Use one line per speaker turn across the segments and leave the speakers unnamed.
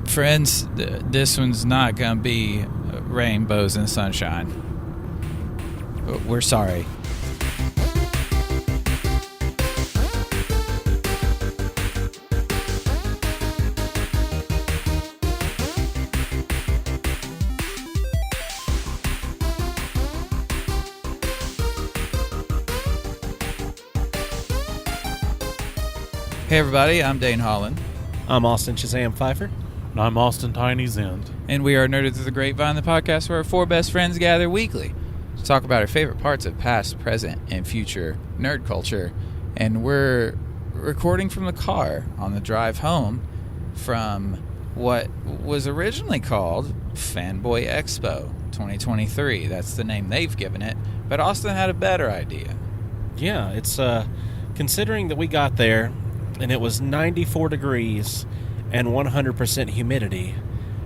Friends, this one's not going to be rainbows and sunshine. We're sorry. Hey everybody, I'm Dane Holland.
I'm Austin Shazam Pfeiffer.
And I'm Austin Tiny Zend.
And we are Nerded Through the Grapevine, the podcast where our four best friends gather weekly to talk about our favorite parts of past, present, and future nerd culture. And we're recording from the car on the drive home from what was originally called Fanboy Expo 2023. That's the name they've given it. But Austin had a better idea.
Yeah, it's considering that we got there and it was 94 degrees and 100% humidity,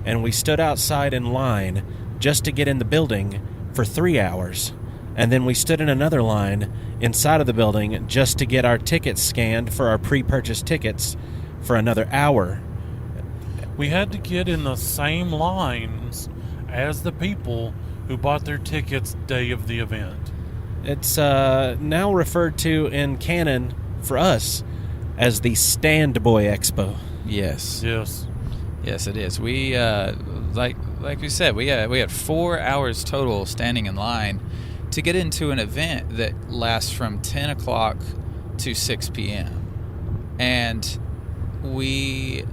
and we stood outside in line just to get in the building for 3 hours, and then we stood in another line inside of the building just to get our tickets scanned for our pre-purchased tickets for another hour.
We had to get in the same lines as the people who bought their tickets day of the event.
It's now referred to in canon for us as the Standboy Expo.
Yes, it is. We like we said, we had 4 hours total standing in line to get into an event that lasts from 10 o'clock to 6 p.m. And we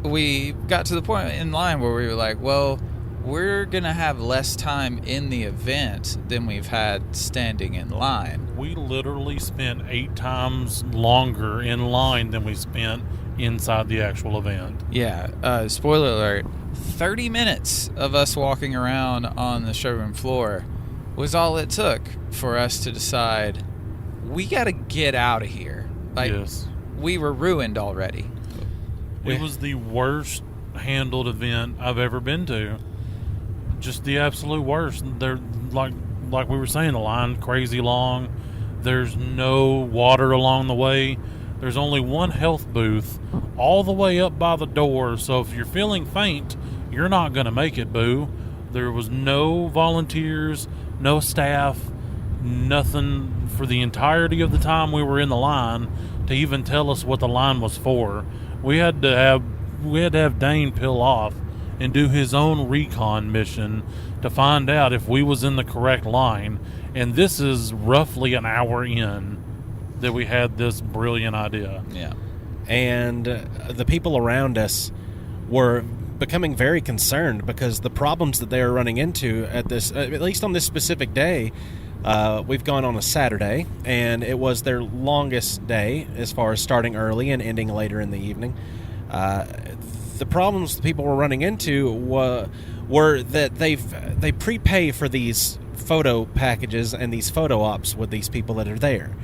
got to the point in line where we were like, well, we're going to have less time in the event than we've had standing in line.
We literally spent 8 times longer in line than we spent inside the actual event.
Yeah. Spoiler alert, 30 minutes of us walking around on the showroom floor was all it took for us to decide we got to get out of here.
Yes.
We were ruined already.
It was the worst handled event I've ever been to. Just the absolute worst. They're like we were saying, the line crazy long. There's no water along the way. There's only one health booth all the way up by the door. So if you're feeling faint, you're not going to make it, boo. There was no volunteers, no staff, nothing for the entirety of the time we were in the line to even tell us what the line was for. We had to have Dane peel off and do his own recon mission to find out if we was in the correct line. And this is roughly an hour in that we had this brilliant idea.
Yeah.
And the people around us were becoming very concerned because the problems that they are running into at least on this specific day, we've gone on a Saturday, and it was their longest day as far as starting early and ending later in the evening. The problems the people were running into were that they prepay for these photo packages and these photo ops with these people that are there.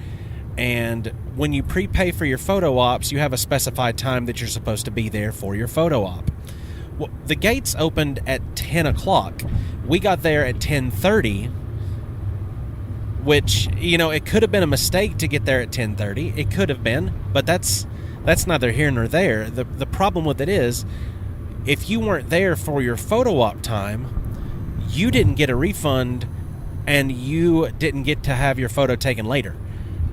And when you prepay for your photo ops, you have a specified time that you're supposed to be there for your photo op. Well, the gates opened at 10 o'clock. We got there at 10:30, which, it could have been a mistake to get there at 10:30. It could have been, but that's neither here nor there. The problem with it is, if you weren't there for your photo op time, you didn't get a refund, and you didn't get to have your photo taken later.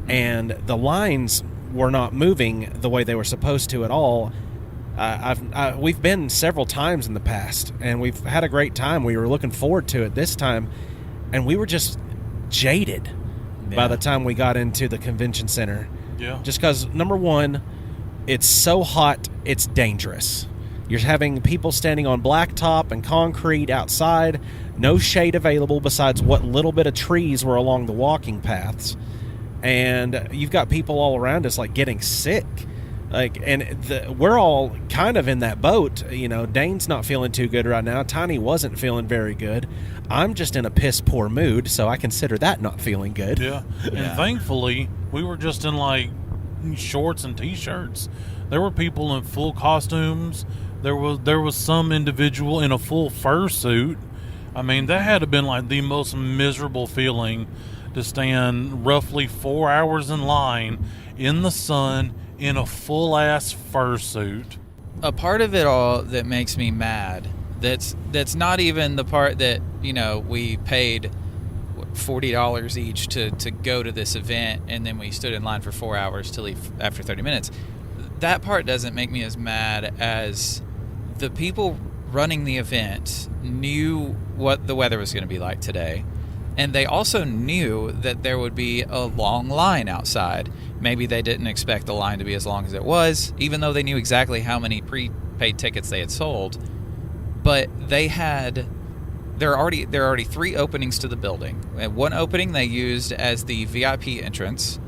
And the lines were not moving the way they were supposed to at all. We've been several times in the past, and we've had a great time. We were looking forward to it this time, and we were just jaded by the time we got into the convention center.
Yeah.
Just because, number one, it's so hot, it's dangerous. You're having people standing on blacktop and concrete outside, no shade available besides what little bit of trees were along the walking paths. And you've got people all around us getting sick. We're all kind of in that boat. Dane's not feeling too good right now. Tiny wasn't feeling very good. I'm just in a piss poor mood, so I consider that not feeling good.
Yeah. And thankfully, we were just in shorts and t-shirts. There were people in full costumes. There was some individual in a full fursuit. I mean, that had to have been the most miserable feeling to stand roughly 4 hours in line in the sun in a full-ass fursuit.
a part of it all that makes me mad, that's not even the part that, we paid $40 each to go to this event, and then we stood in line for 4 hours to leave after 30 minutes. That part doesn't make me as mad as the people running the event knew what the weather was going to be like today, and they also knew that there would be a long line outside. Maybe they didn't expect the line to be as long as it was, even though they knew exactly how many prepaid tickets they had sold. But there are already 3 openings to the building. And one opening they used as the VIP entrance,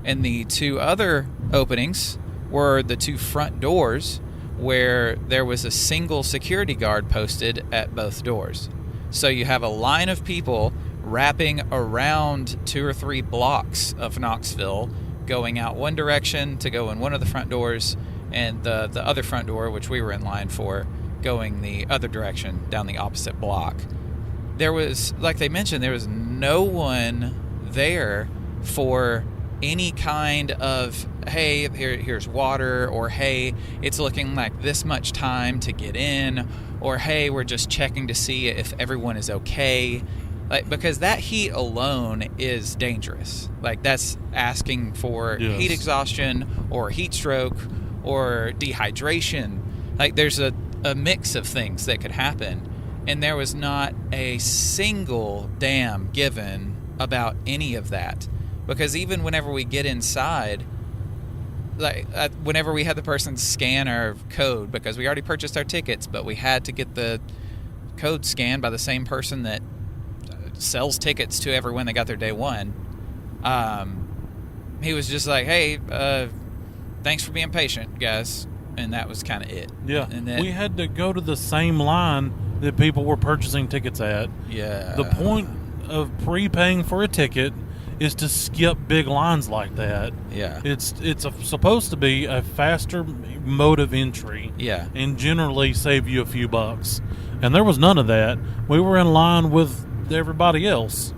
and the 2 other openings were the 2 front doors, where there was a single security guard posted at both doors. So you have a line of people wrapping around 2 or 3 blocks of Knoxville, going out one direction to go in one of the front doors, and the other front door, which we were in line for, going the other direction down the opposite block. There was, like they mentioned, there was no one there for any kind of, hey, here's water, or hey, it's looking like this much time to get in, or hey, we're just checking to see if everyone is okay. Because that heat alone is dangerous. That's asking for heat exhaustion or heat stroke or dehydration. There's a mix of things that could happen, and there was not a single damn given about any of that. Because even whenever we get inside, whenever we had the person scan our code, because we already purchased our tickets, but we had to get the code scanned by the same person that sells tickets to everyone that got their day one. He was just like, hey, thanks for being patient, guys. And that was kind of it.
Yeah.
And then,
we had to go to the same line that people were purchasing tickets at.
Yeah.
The point of prepaying for a ticket is to skip big lines like that.
Yeah.
It's supposed to be a faster mode of entry.
Yeah.
And generally save you a few bucks. And there was none of that. We were in line with everybody else.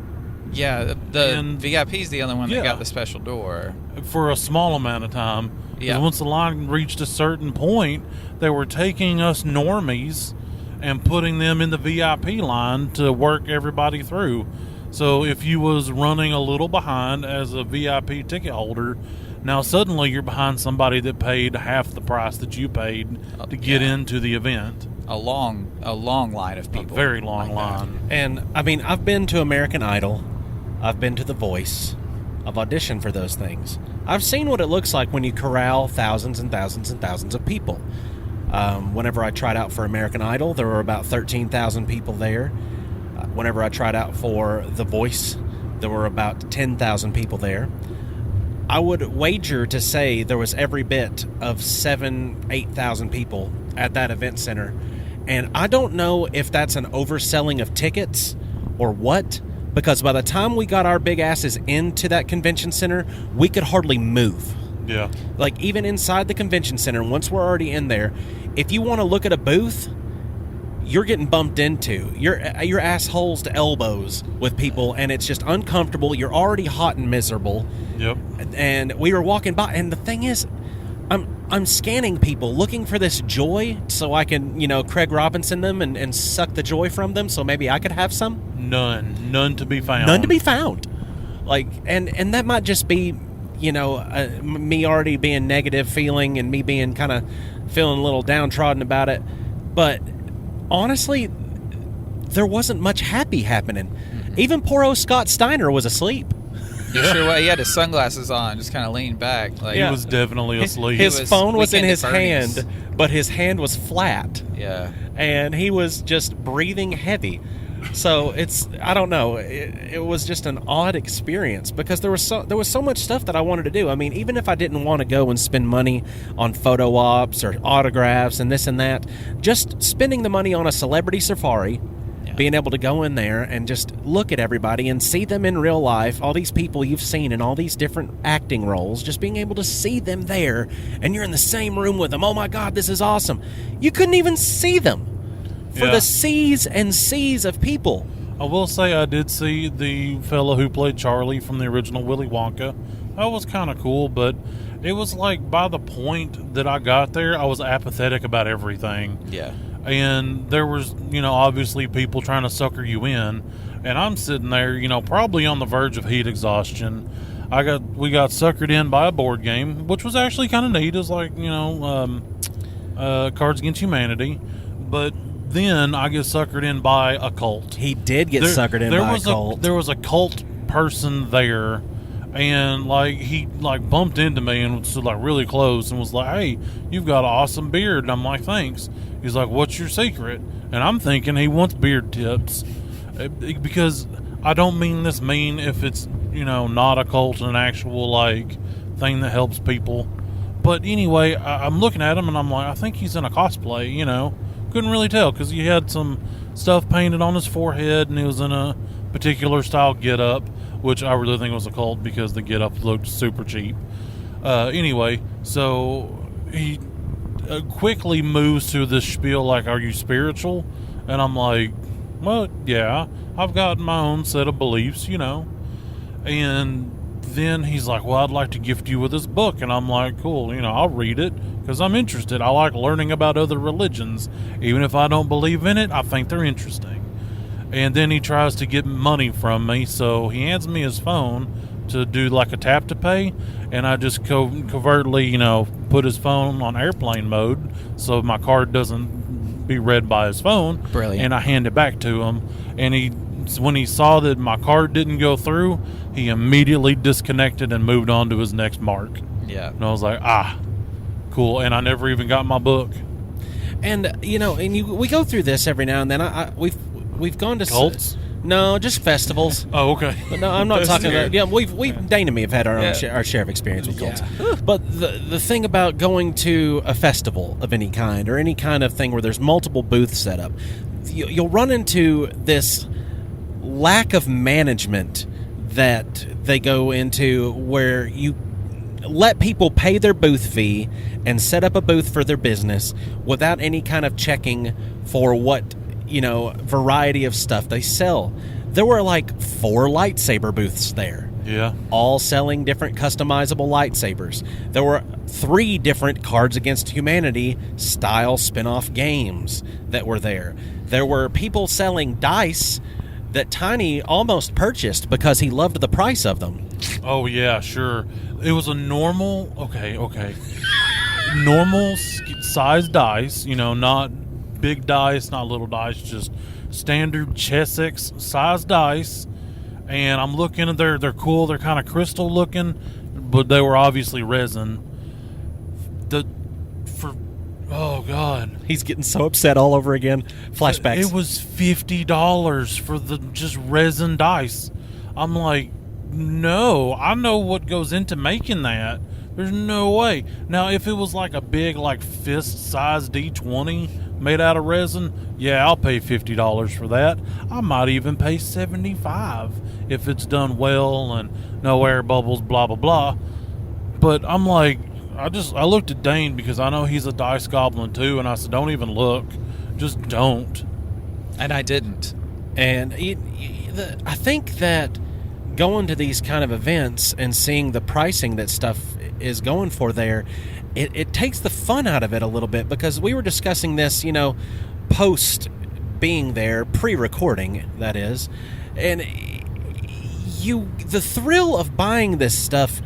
Yeah, the VIP's the only one that got the special door.
For a small amount of time.
Yeah.
Once the line reached a certain point, they were taking us normies and putting them in the VIP line to work everybody through. So if you was running a little behind as a VIP ticket holder, now suddenly you're behind somebody that paid half the price that you paid to get into the event.
A long line of people.
A very long line.
And, I mean, I've been to American Idol. I've been to The Voice. I've auditioned for those things. I've seen what it looks like when you corral thousands and thousands and thousands of people. Whenever I tried out for American Idol, there were about 13,000 people there. Whenever I tried out for The Voice, there were about 10,000 people there. I would wager to say there was every bit of 8,000 people at that event center. And I don't know if that's an overselling of tickets or what, because by the time we got our big asses into that convention center, we could hardly move.
Yeah.
Even inside the convention center, once we're already in there, if you want to look at a booth, you're getting bumped into. You're assholes to elbows with people, and it's just uncomfortable. You're already hot and miserable.
Yep.
And we were walking by, and the thing is, I'm scanning people, looking for this joy, so I can, Craig Robinson them and suck the joy from them, so maybe I could have some.
None to be found.
None to be found. And that might just be, me already being negative feeling and me being kind of feeling a little downtrodden about it. But honestly, there wasn't much happy happening. Mm-hmm. Even poor old Scott Steiner was asleep.
Sure, he had his sunglasses on, just kind of leaned back.
He was definitely asleep.
His phone was in his hand, but his hand was flat.
Yeah.
And he was just breathing heavy. So I don't know. It was just an odd experience because there was so much stuff that I wanted to do. I mean, even if I didn't want to go and spend money on photo ops or autographs and this and that, just spending the money on a celebrity safari, being able to go in there and just look at everybody and see them in real life, all these people you've seen in all these different acting roles, just being able to see them there, and you're in the same room with them. Oh my God, this is awesome. You couldn't even see them for the seas and seas of people.
I will say I did see the fellow who played Charlie from the original Willy Wonka. that was kind of cool, but it was like by the point that I got there, I was apathetic about everything.
Yeah.
And there was, obviously people trying to sucker you in. And I'm sitting there, probably on the verge of heat exhaustion. We got suckered in by a board game, which was actually kind of neat. It was like, Cards Against Humanity. But then I get suckered in by a cult.
He did get suckered in by a cult.
There was a cult person there, and he bumped into me and was really close and was like, "Hey, you've got an awesome beard." And I'm like, "Thanks." He's like, "What's your secret?" And I'm thinking he wants beard tips, because I don't mean this mean if it's not a cult and an actual thing that helps people. But anyway, I'm looking at him and I'm like, I think he's in a cosplay. Couldn't really tell because he had some stuff painted on his forehead and he was in a particular style get-up, which I really think was a cult because the get-up looked super cheap. Anyway, so he quickly moves to this spiel are you spiritual? And I'm like, well, yeah, I've got my own set of beliefs, And then he's like, well, I'd like to gift you with this book. And I'm like, cool, I'll read it because I'm interested. I like learning about other religions. Even if I don't believe in it, I think they're interesting. And then he tries to get money from me, so he hands me his phone to do a tap to pay, and I just covertly, put his phone on airplane mode so my card doesn't be read by his phone.
Brilliant.
And I hand it back to him, and when he saw that my card didn't go through, he immediately disconnected and moved on to his next mark.
Yeah.
And I was like, cool. And I never even got my book.
And we go through this every now and then. We've gone to
cults.
No, just festivals.
Oh, okay.
But no, I'm not talking about. Yeah, Dane and me have had our share of experience with cults.
Yeah.
But the thing about going to a festival of any kind or any kind of thing where there's multiple booths set up, you'll run into this lack of management that they go into where you let people pay their booth fee and set up a booth for their business without any kind of checking for what variety of stuff they sell. There were 4 lightsaber booths there.
Yeah.
All selling different customizable lightsabers. There were 3 different Cards Against Humanity style spin-off games that were there. There were people selling dice that Tiny almost purchased because he loved the price of them.
Oh, yeah, sure. It was a normal, normal size dice, not big dice, not little dice, just standard Chessex size dice. And I'm looking at they're cool, they're kind of crystal looking, but they were obviously resin. Oh God,
he's getting so upset all over again. Flashbacks.
It was $50 for the just resin dice. I'm like, no, I know what goes into making that. There's no way. Now, if it was a big fist size D20 made out of resin, yeah, I'll pay $50 for that. I might even pay $75 if it's done well and no air bubbles, blah blah blah. But I'm like, I looked at Dane because I know he's a dice goblin too, and I said, don't even look, just don't.
And I didn't.
And I think that going to these kind of events and seeing the pricing that stuff is going for there, it takes the fun out of it a little bit, because we were discussing this, post being there, pre-recording, that is, and the thrill of buying this stuff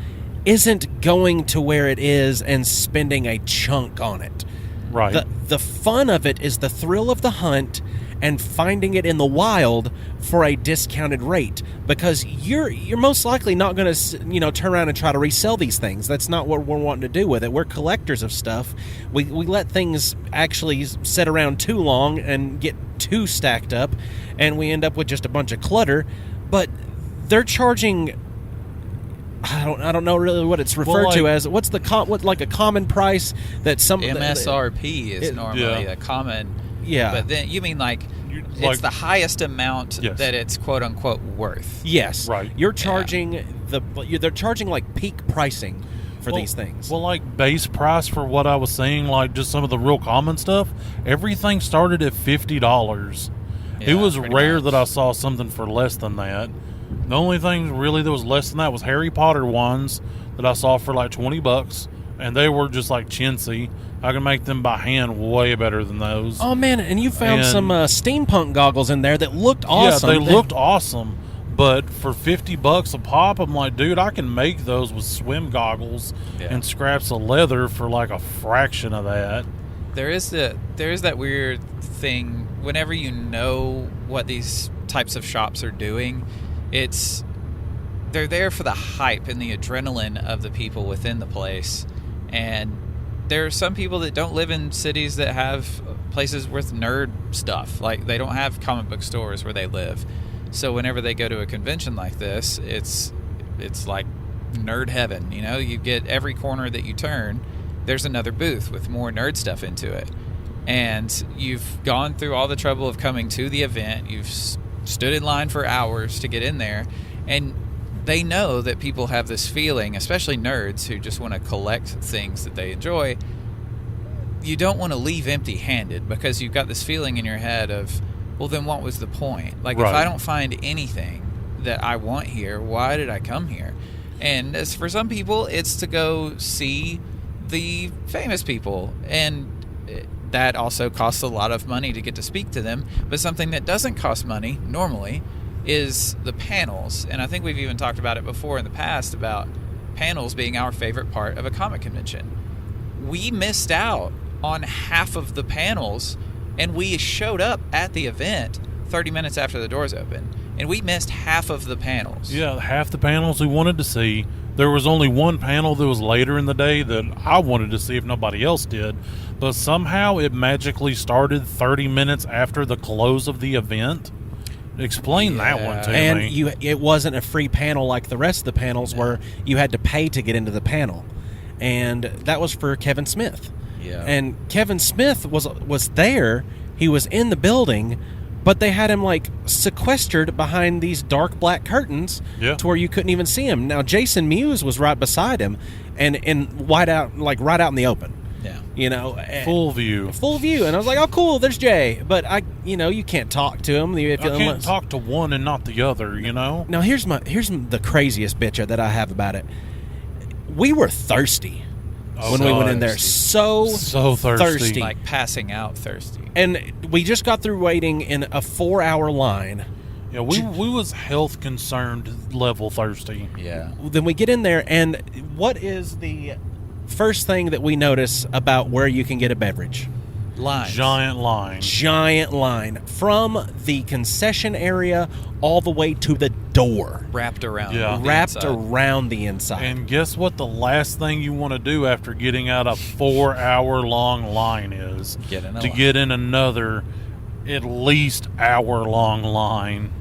isn't going to where it is and spending a chunk on it.
Right.
The fun of it is the thrill of the hunt and finding it in the wild for a discounted rate, because you're most likely not going to turn around and try to resell these things. That's not what we're wanting to do with it. We're collectors of stuff. We let things actually sit around too long and get too stacked up, and we end up with just a bunch of clutter. But they're charging, I don't know really what it's referred to as. What's a common price that some
MSRP is normally a common.
Yeah.
But then you mean it's the highest amount that it's quote unquote worth.
Yes.
Right.
You're charging they're charging peak pricing for these things.
Well, base price for what I was saying, just some of the real common stuff, everything started at $50.
Yeah,
it was rare
much
that I saw something for less than that. The only thing really that was less than that was Harry Potter ones that I saw for like $20, and they were just like chintzy. I can make them by hand way better than those.
Oh man, and you found some steampunk goggles in there that looked awesome.
Yeah, they looked awesome. But for $50 a pop, I'm like, dude, I can make those with swim goggles and scraps of leather for like a fraction of that.
There is that weird thing whenever you know what these types of shops are doing, they're there for the hype and the adrenaline of the people within the place. And there are some people that don't live in cities that have places with nerd stuff. Like, they don't have comic book stores where they live. So whenever they go to a convention like this, it's like nerd heaven. You know, you get every corner that you turn, there's another booth with more nerd stuff into it. And you've gone through all the trouble of coming to the event. You've stood in line for hours to get in there. And they know that people have this feeling, especially nerds who just want to collect things that they enjoy. You don't want to leave empty-handed because you've got this feeling in your head of, well, then what was the point? Like, if I don't find anything that I want here, why did I come here? And as for some people, it's to go see the famous people. And that also costs a lot of money to get to speak to them. But something that doesn't cost money, normally, is the panels. And I think we've even talked about it before in the past about panels being our favorite part of a comic convention. We missed out on half of the panels, and we showed up at the event 30 minutes after the doors opened, and we missed half of the panels.
Yeah, half the panels we wanted to see. There was only one panel that was later in the day that I wanted to see if nobody else did, but somehow it magically started 30 minutes after the close of the event. Explain that one to me.
And it wasn't a free panel like the rest of the panels where you had to pay to get into the panel. And that was for Kevin Smith.
Yeah.
And Kevin Smith was there. He was in the building, but they had him like sequestered behind these dark black curtains to where you couldn't even see him. Now Jason Mewes was right beside him, and right out in the open.
Yeah.
You know,
full view.
And I was like, oh, cool, there's Jay. But you can't talk to him.
I can't talk to one and not the other. You know.
Now here's the craziest bitch that I have about it. We were thirsty. When we went in there, so thirsty,
like passing out thirsty.
And we just got through waiting in a 4-hour line.
Yeah, we was health concerned level thirsty.
Yeah.
Then we get in there, and what is the first thing that we notice about where you can get a beverage?
Lines.
Giant line from the concession area all the way to the door,
wrapped around
the inside.
And guess what the last thing you want to do after getting out a 4-hour long line is? Get in another at least hour long line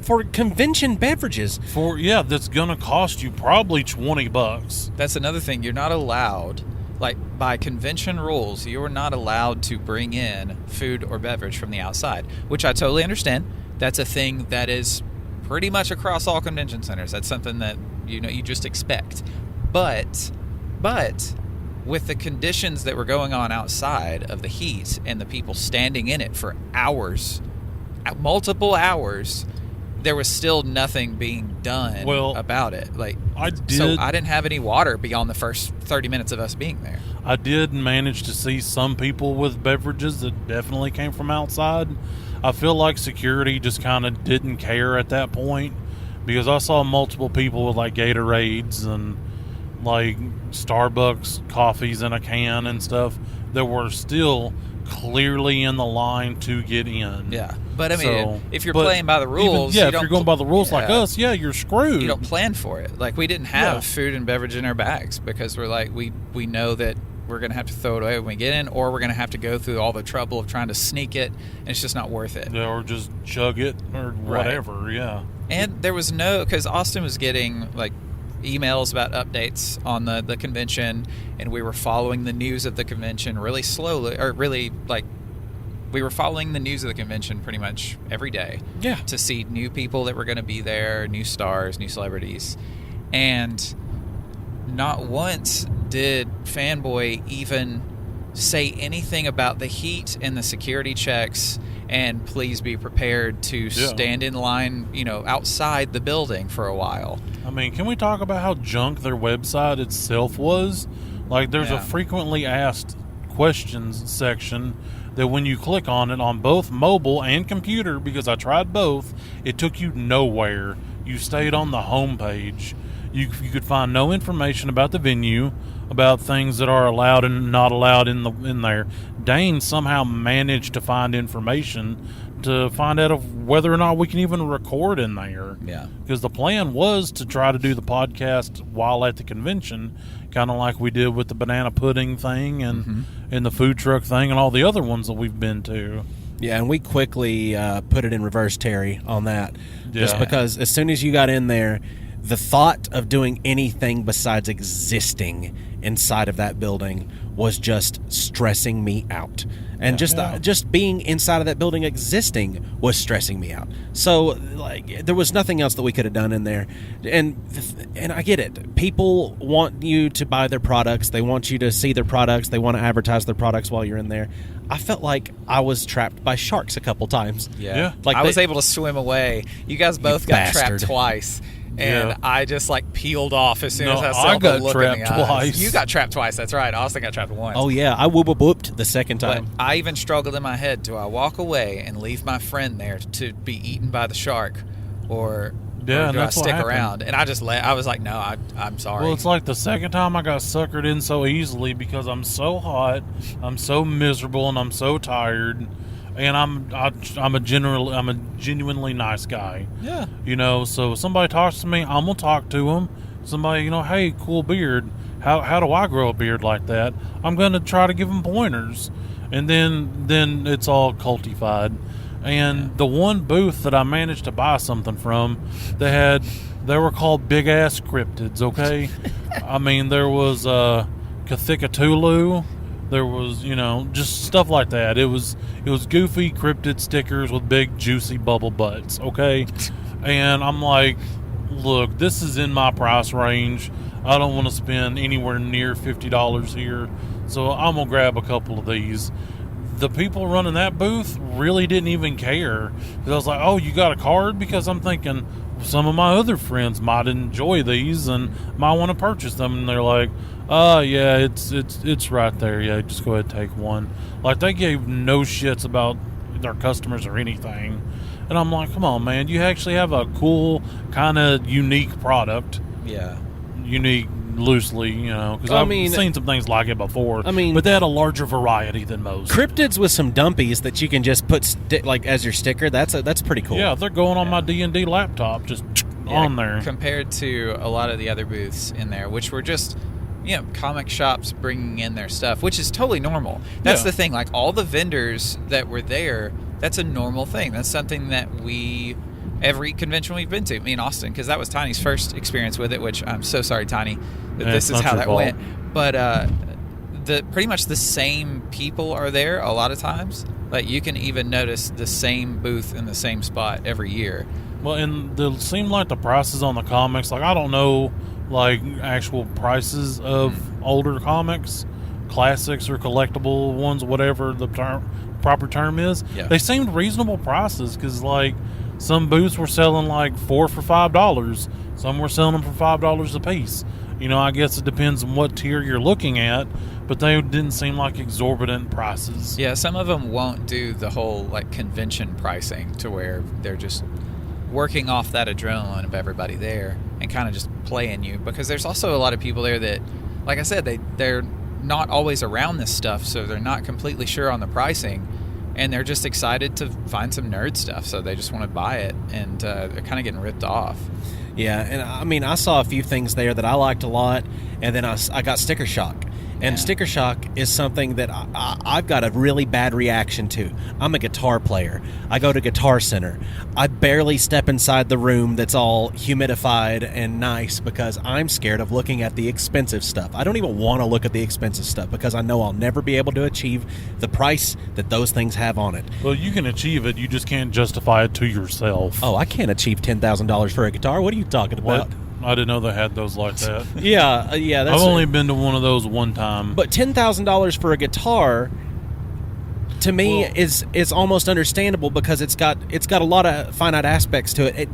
for convention beverages.
That's gonna cost you probably $20.
That's another thing. You're not allowed, like, by convention rules, you're not allowed to bring in food or beverage from the outside, which I totally understand. That's a thing that is pretty much across all convention centers. That's something that you just expect. But with the conditions that were going on outside of the heat and the people standing in it for hours, multiple hours, there was still nothing being done about it. Like, so I didn't have any water beyond the first 30 minutes of us being there.
I did manage to see some people with beverages that definitely came from outside. I feel like security just kind of didn't care at that point, because I saw multiple people with like Gatorades and like Starbucks coffees in a can and stuff that were still clearly in the line to get in.
Yeah. But I mean, if you're playing by the rules,
if you're going by the rules like us, you're screwed.
You don't plan for it. Like, we didn't have food and beverage in our bags because we're like, we know that we're going to have to throw it away when we get in, or we're going to have to go through all the trouble of trying to sneak it, and it's just not worth it.
Yeah, or just chug it or whatever,
And there was because Austin was getting, like, emails about updates on the convention, and we were following the news of the convention really slowly, or really, like, we were following the news of the convention pretty much every day to see new people that were going to be there, new stars, new celebrities. And not once did Fanboy even say anything about the heat and the security checks, and please be prepared to stand in line, outside the building for a while.
I mean, can we talk about how junk their website itself was? Like, there's a frequently asked questions section that when you click on it on both mobile and computer, because I tried both, it took you nowhere. You stayed on the home page. You could find no information about the venue, about things that are allowed and not allowed in there. Dane somehow managed to find information to find out of whether or not we can even record in there.
Yeah.
Because the plan was to try to do the podcast while at the convention, kind of like we did with the banana pudding thing and the food truck thing and all the other ones that we've been to.
Yeah, and we quickly put it in reverse, Terry, on that. Just because as soon as you got in there, the thought of doing anything besides existing inside of that building was just stressing me out. And just being inside of that building existing was stressing me out. So, there was nothing else that we could have done in there. And I get it. People want you to buy their products. They want you to see their products. They want to advertise their products while you're in there. I felt like I was trapped by sharks a couple times.
Yeah. I was able to swim away. You guys both got trapped twice. And I just peeled off as soon as I saw the look in the eyes.
Twice.
You got trapped twice. That's right. Austin got trapped once.
Oh yeah, I whooped the second time.
But I even struggled in my head: do I walk away and leave my friend there to be eaten by the shark, or do I stick around? And I just I was like, no, I'm sorry.
Well, it's like the second time I got suckered in so easily because I'm so hot, I'm so miserable, and I'm so tired. And I'm a genuinely nice guy.
Yeah.
So if somebody talks to me, I'm gonna talk to them. Somebody, hey, cool beard. How do I grow a beard like that? I'm gonna try to give them pointers, and then it's all cultified. And the one booth that I managed to buy something from, they were called big ass cryptids. Okay, I mean there was Cathicatulu. There was, just stuff like that. It was goofy cryptid stickers with big juicy bubble butts, okay? And I'm like, look, this is in my price range. I don't want to spend anywhere near $50 here, so I'm going to grab a couple of these. The people running that booth really didn't even care. I was like, oh, you got a card? Because I'm thinking some of my other friends might enjoy these and might want to purchase them. And they're like, yeah, it's right there. Yeah, just go ahead and take one. Like, they gave no shits about their customers or anything. And I'm like, come on, man. You actually have a cool, kind of unique product.
Yeah.
Unique, loosely, because I've seen some things like it before. But they had a larger variety than most.
Cryptids with some dumpies that you can just put as your sticker. That's pretty cool.
Yeah, they're going on my D&D laptop, just on there.
Compared to a lot of the other booths in there, which were just comic shops bringing in their stuff, which is totally normal. That's the thing. Like, all the vendors that were there, that's a normal thing. That's something that every convention we've been to, me and Austin, because that was Tiny's first experience with it, which I'm so sorry, Tiny, that this is how that went. But pretty much the same people are there a lot of times. Like, you can even notice the same booth in the same spot every year.
Well, and it seemed like the prices on the comics, like, I don't know, actual prices of older comics, classics or collectible ones, whatever the proper term is. Yeah. They seemed reasonable prices because, some booths were selling 4 for $5. Some were selling them for $5 a piece. I guess it depends on what tier you're looking at, but they didn't seem like exorbitant prices.
Yeah, some of them won't do the whole convention pricing to where they're just working off that adrenaline of everybody there and kind of just playing you, because there's also a lot of people there that, like I said, they're not always around this stuff, so they're not completely sure on the pricing. And they're just excited to find some nerd stuff, so they just want to buy it, and they're kind of getting ripped off.
Yeah, and I saw a few things there that I liked a lot, and then I got sticker shock. And sticker shock is something that I've got a really bad reaction to. I'm a guitar player. I go to Guitar Center. I barely step inside the room that's all humidified and nice because I'm scared of looking at the expensive stuff. I don't even want to look at the expensive stuff because I know I'll never be able to achieve the price that those things have on it.
Well, you can achieve it. You just can't justify it to yourself.
Oh, I can't achieve $10,000 for a guitar. What are you talking about?
I didn't know they had those like that.
Yeah.
I've only been to one of those one time.
But $10,000 for a guitar, to me, is almost understandable because it's got a lot of finite aspects to it.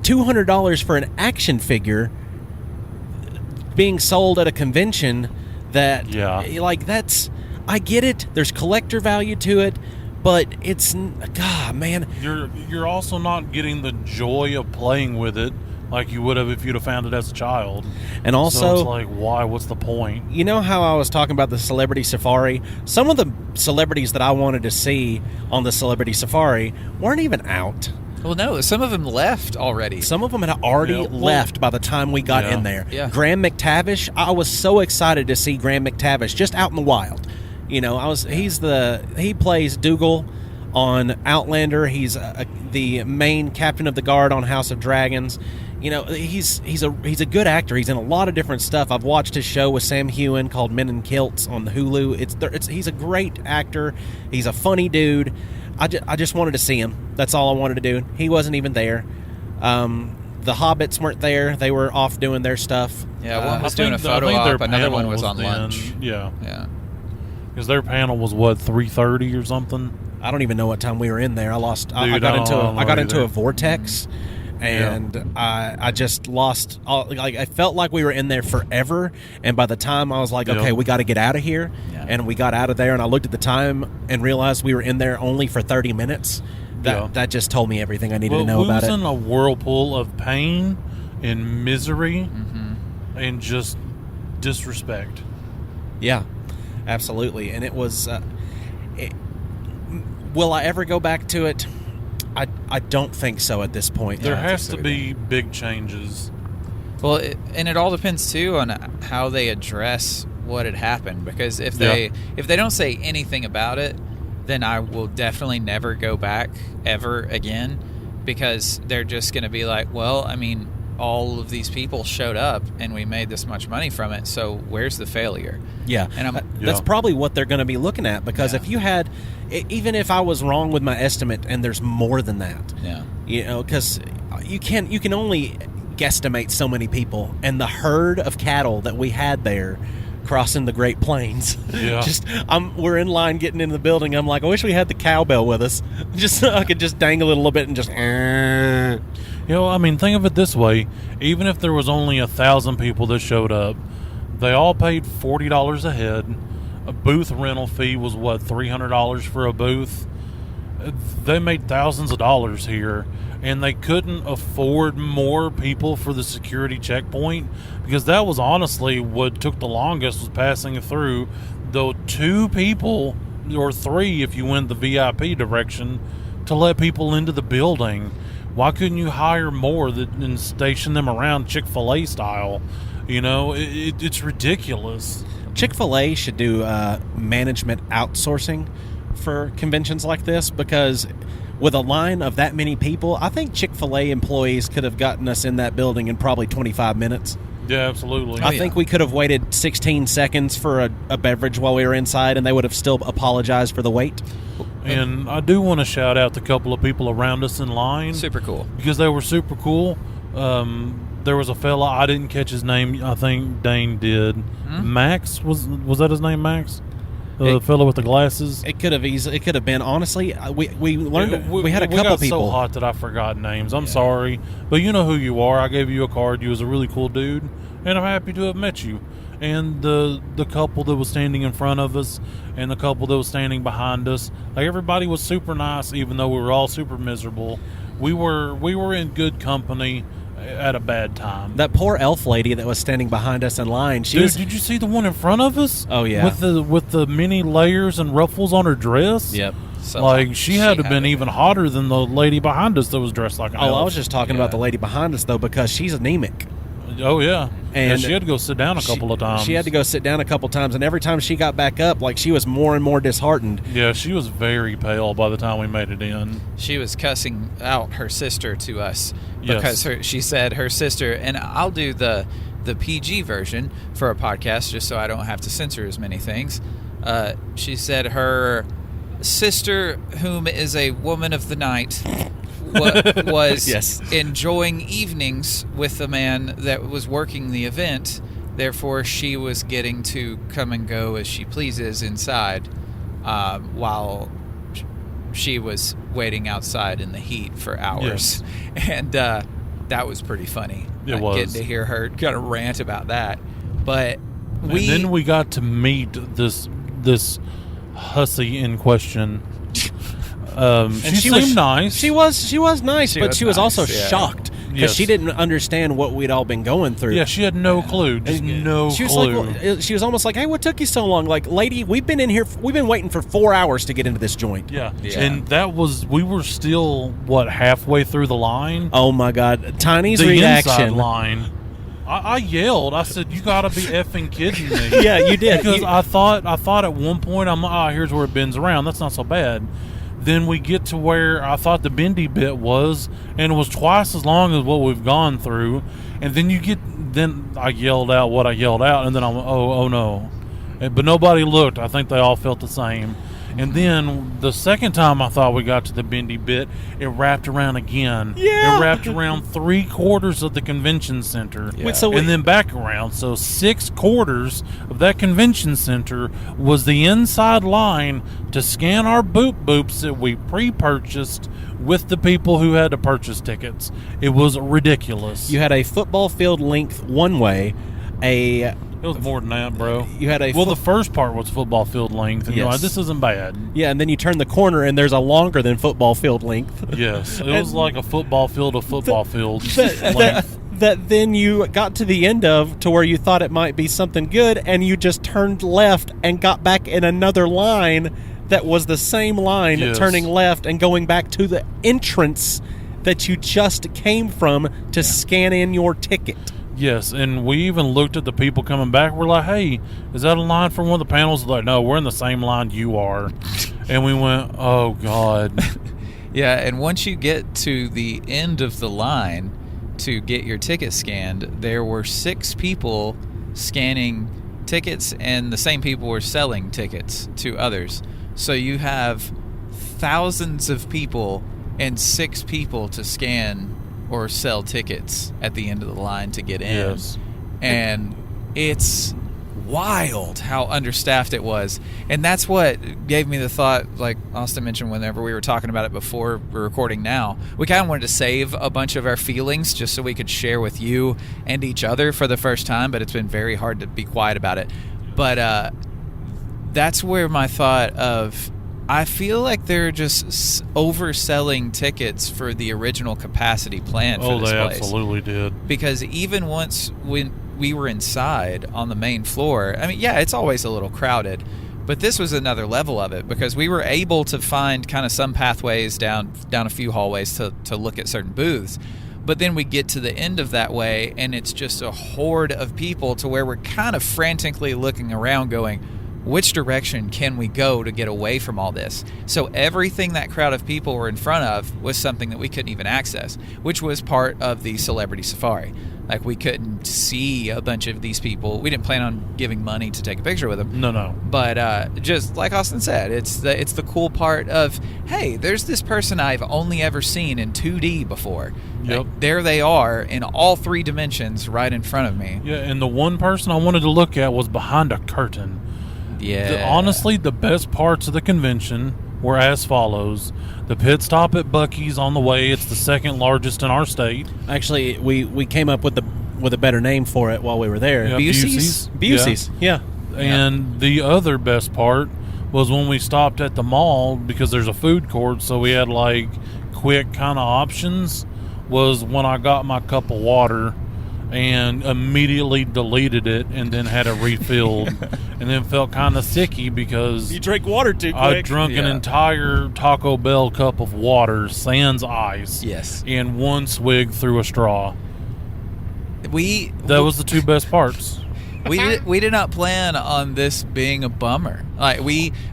$200 for an action figure being sold at a convention that's, I get it. There's collector value to it, but it's, God, man.
You're also not getting the joy of playing with it like you would have if you'd have found it as a child.
And also,
so it's like, why? What's the point?
You know how I was talking about the Celebrity Safari? Some of the celebrities that I wanted to see on the Celebrity Safari weren't even out.
Well, no, some of them left already.
Some of them had already left by the time we got in there.
Yeah.
Graham McTavish, I was so excited to see Graham McTavish just out in the wild. You know, he plays Dougal on Outlander. He's the main captain of the guard on House of Dragons. You know, he's a good actor. He's in a lot of different stuff. I've watched his show with Sam Heughan called Men in Kilts on Hulu. He's a great actor. He's a funny dude. I just wanted to see him. That's all I wanted to do. He wasn't even there. The Hobbits weren't there. They were off doing their stuff.
Yeah, one was doing a photo op. Another one was on lunch.
Yeah. Because their panel was, 3:30 or something?
I don't even know what time we were in there. I got into a vortex, and I just lost. I felt like we were in there forever. And by the time I was like, okay, we got to get out of here, and we got out of there. And I looked at the time and realized we were in there only for 30 minutes. That just told me everything I needed to know about it.
We was in a whirlpool of pain and misery and just disrespect.
Yeah, absolutely. And it was. Will I ever go back to it? I don't think so at this point.
There has to be big changes.
Well, and it all depends too on how they address what had happened. Because if they don't say anything about it, then I will definitely never go back ever again. Because they're just going to be like, well, I mean, all of these people showed up and we made this much money from it. So where's the failure?
Yeah, and that's probably what they're going to be looking at. Because if you had, even if I was wrong with my estimate, and there's more than that, you know, because you can only guesstimate so many people, and the herd of cattle that we had there crossing the Great Plains.
Yeah.
We're in line getting into the building. I'm like, I wish we had the cowbell with us, just so I could just dangle it a little bit and just.
You know, I mean, think of it this way: even if there was only 1,000 people that showed up, they all paid $40 a head. A booth rental fee was $300 for a booth. They made thousands of dollars here, and they couldn't afford more people for the security checkpoint, because that was honestly what took the longest, was passing through. Though 2 people, or 3 if you went the VIP direction, to let people into the building. Why couldn't you hire more and station them around Chick-fil-A style? You know, it's ridiculous.
Chick-fil-A should do management outsourcing for conventions like this, because with a line of that many people, I think Chick-fil-A employees could have gotten us in that building in probably 25 minutes.
Yeah, absolutely.
I think we could have waited 16 seconds for a beverage while we were inside, and they would have still apologized for the wait.
And I do want to shout out the couple of people around us in line.
Super cool.
Because they were super cool. There was a fella, I didn't catch his name. I think Dane did. Max, was that his name, Max? The fella with the glasses?
It could have been. Honestly, we learned. We had a couple
got
people.
So hot that I forgot names. I'm sorry, but you know who you are. I gave you a card. You was a really cool dude, and I'm happy to have met you. And the couple that was standing in front of us, and the couple that was standing behind us, like, everybody was super nice, even though we were all super miserable. We were in good company at a bad time.
That poor elf lady that was standing behind us in line.
Did you see the one in front of us?
Oh yeah,
with the many layers and ruffles on her dress.
Yep.
So like she had to have been even hotter than the lady behind us that was dressed like an elf.
I was just talking about the lady behind us though, because she's anemic.
Oh yeah, and she had to go sit down a couple of times.
She had to go sit down a couple times, and every time she got back up, like, she was more and more disheartened.
Yeah, she was very pale by the time we made it in.
She was cussing out her sister to us because she said her sister, and I'll do the PG version for a podcast just so I don't have to censor as many things. She said her sister, whom is a woman of the night, was
Yes.
enjoying evenings with the man that was working the event. Therefore, she was getting to come and go as she pleases inside, while she was waiting outside in the heat for hours.
Yes.
And that was pretty funny.
It was.
Getting to hear her kind of rant about that. But
And then we got to meet this hussy in question. She seemed nice.
She was nice, but
was
she was
nice,
also
yeah.
shocked because
Yes.
she didn't understand what we'd all been going through.
Yeah, she had no clue. Just no
She was
clue.
like, she was almost like, "Hey, what took you so long? Like, lady, we've been in here. We've been waiting for 4 hours to get into this joint."
Yeah.
Yeah.
And we were still, halfway through the line?
Oh my God, Tiny's
The inside
reaction.
line. I yelled. I said, "You got to be effing kidding me!"
Yeah, you did.
Because
You-
I thought at one point, I'm like, here's where it bends around. That's not so bad. Then we get to where I thought the bendy bit was, and it was twice as long as what we've gone through. And then I yelled out what I yelled out, and then I went, oh no. But nobody looked. I think they all felt the same. And then the second time I thought we got to the bendy bit, it wrapped around again.
Yeah.
It wrapped around 3/4 of the convention center.
Yeah.
And then back around. So 6/4 of that convention center was the inside line to scan our boops that we pre-purchased with the people who had to purchase tickets. It was ridiculous.
You had a football field length one way,
It was more than that, bro.
You had a
the first part was football field length, and you're
Yes.
like, this isn't bad.
yeah, and then you turn the corner and there's a longer than football field length.
Yes, it was like a football field of football fields
that,
length.
that then you got to the end of to where you thought it might be something good, and you just turned left and got back in another line that was the same line,
Yes.
turning left and going back to the entrance that you just came from to scan in your ticket.
Yes, and we even looked at the people coming back. We're like, hey, is that a line from one of the panels? Like, no, we're in the same line you are. And we went, oh, God.
Yeah, and once you get to the end of the line to get your ticket scanned, there were 6 people scanning tickets, and the same people were selling tickets to others. So you have thousands of people and 6 people to scan or sell tickets at the end of the line to get in.
Yes.
And it's wild how understaffed it was. And that's what gave me the thought, like Austin mentioned whenever we were talking about it before we're recording now, we kind of wanted to save a bunch of our feelings just so we could share with you and each other for the first time, but it's been very hard to be quiet about it. But that's where my thought of, I feel like they're just overselling tickets for the original capacity plan for this
They
place.
absolutely did.
Because even once when we were inside on the main floor, I mean, yeah, it's always a little crowded, but this was another level of it because we were able to find kind of some pathways down a few hallways to look at certain booths. But then we get to the end of that way, and it's just a horde of people to where we're kind of frantically looking around going, which direction can we go to get away from all this? So everything that crowd of people were in front of was something that we couldn't even access, which was part of the celebrity safari. Like, we couldn't see a bunch of these people. We didn't plan on giving money to take a picture with them.
No.
But just like Austin said, it's the cool part of, hey, there's this person I've only ever seen in 2D before.
Yep.
Like, there they are in all 3 dimensions right in front of me.
Yeah, and the one person I wanted to look at was behind a curtain.
Yeah.
Honestly, the best parts of the convention were as follows. The pit stop at Buc-ee's on the way. It's the second largest in our state.
Actually, we came up with a better name for it while we were there.
Yeah,
Busey's?
Busey's. Yeah.
And the other best part was when we stopped at the mall, because there's a food court, so we had like quick kind of options, was when I got my cup of water and immediately deleted it and then had it refilled and then felt kind of sicky because
You drank water too quick.
I drunk an
Yeah.
entire Taco Bell cup of water, sans ice,
Yes.
and one swig through a straw. That was the 2 best parts.
We did not plan on this being a bummer. Like,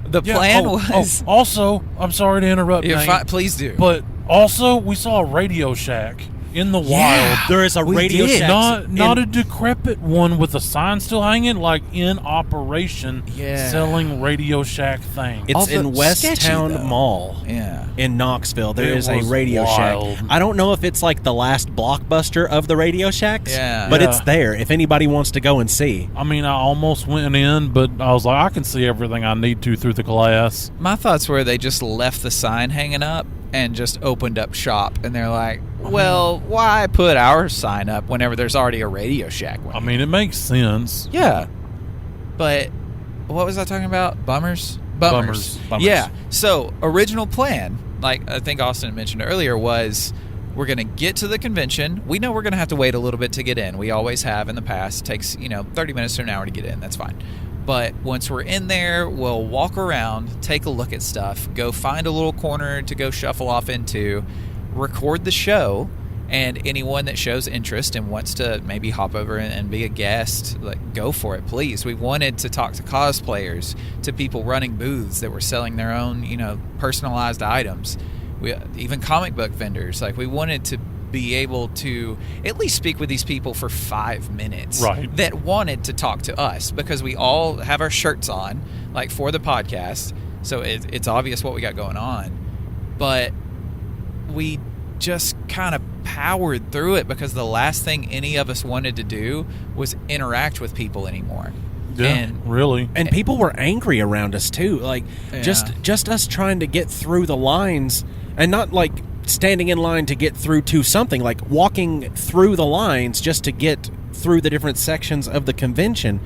the plan was.
Also, I'm sorry to interrupt,
You're
Dane,
fine, please do.
but also we saw a Radio Shack. in the
Yeah.
wild.
There is a
We
Radio
did.
Shack.
Not a decrepit one with a sign still hanging, like in operation,
Yeah.
selling Radio Shack things.
It's
Also
in West
sketchy,
Town
though.
Mall.
Yeah.
In Knoxville, there
It
is a
was
Radio
wild.
Shack. I don't know if it's like the last Blockbuster of the Radio Shacks,
Yeah.
but
Yeah.
it's there if anybody wants to go and see.
I mean, I almost went in, but I was like, I can see everything I need to through the glass.
My thoughts were they just left the sign hanging up and just opened up shop, and they're like, well, why put our sign up whenever there's already a Radio Shack one?
I mean, it makes sense.
Yeah. But what was I talking about? Bummers?
Bummers.
Yeah. So, original plan, like I think Austin mentioned earlier, was we're going to get to the convention. We know we're going to have to wait a little bit to get in. We always have in the past. It takes, 30 minutes to an hour to get in. That's fine. But once we're in there, we'll walk around, take a look at stuff, go find a little corner to go shuffle off into, record the show, and anyone that shows interest and wants to maybe hop over and be a guest, like, go for it, please. We wanted to talk to cosplayers, to people running booths that were selling their own, personalized items. Even comic book vendors. Like, we wanted to be able to at least speak with these people for 5 minutes,
Right.
that wanted to talk to us, because we all have our shirts on, like, for the podcast, so it's obvious what we got going on. But we just kind of powered through it because the last thing any of us wanted to do was interact with people anymore.
Yeah,
And
really.
And people were angry around us too. Like
Yeah.
just us trying to get through the lines, and not like standing in line to get through to something, like walking through the lines just to get through the different sections of the convention.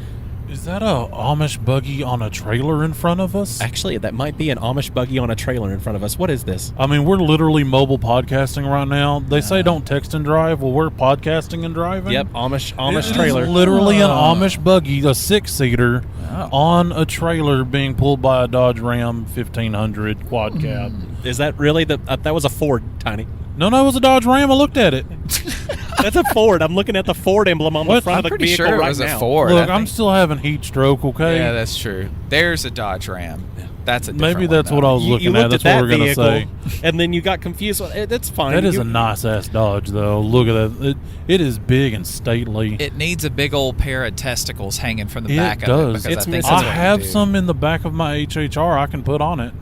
Is that a Amish buggy on a trailer in front of us?
Actually, that might be an Amish buggy on a trailer in front of us. What is this?
I mean, we're literally mobile podcasting right now. They say don't text and drive. Well, we're podcasting and driving.
Yep, Amish
It is
trailer.
literally an
Oh.
Amish buggy, a 6-seater,
Oh.
on a trailer being pulled by a Dodge Ram 1500 quad cab.
Is that really that was a Ford, Tiny?
No, it was a Dodge Ram. I looked at it.
That's a Ford. I'm looking at the Ford emblem on the
What?
front
I'm
of the
pretty
vehicle
sure it
right
was
now.
a Ford.
Look,
I
I'm
think.
still having heat stroke, okay?
Yeah, that's true. There's a Dodge Ram. That's a different
Maybe
one,
that's
though.
what I was
You
looking
looked
at. That's
that
what we're going to
vehicle,
say.
and then you got confused. That's fine.
That is
You-
a nice-ass Dodge, though. Look at that. It is big and stately.
It needs a big old pair of testicles hanging from the
It
back of
does.
it. Because
It's
I think
missing
that's
I
what
have
you do.
some in the back of my HHR I can put on it.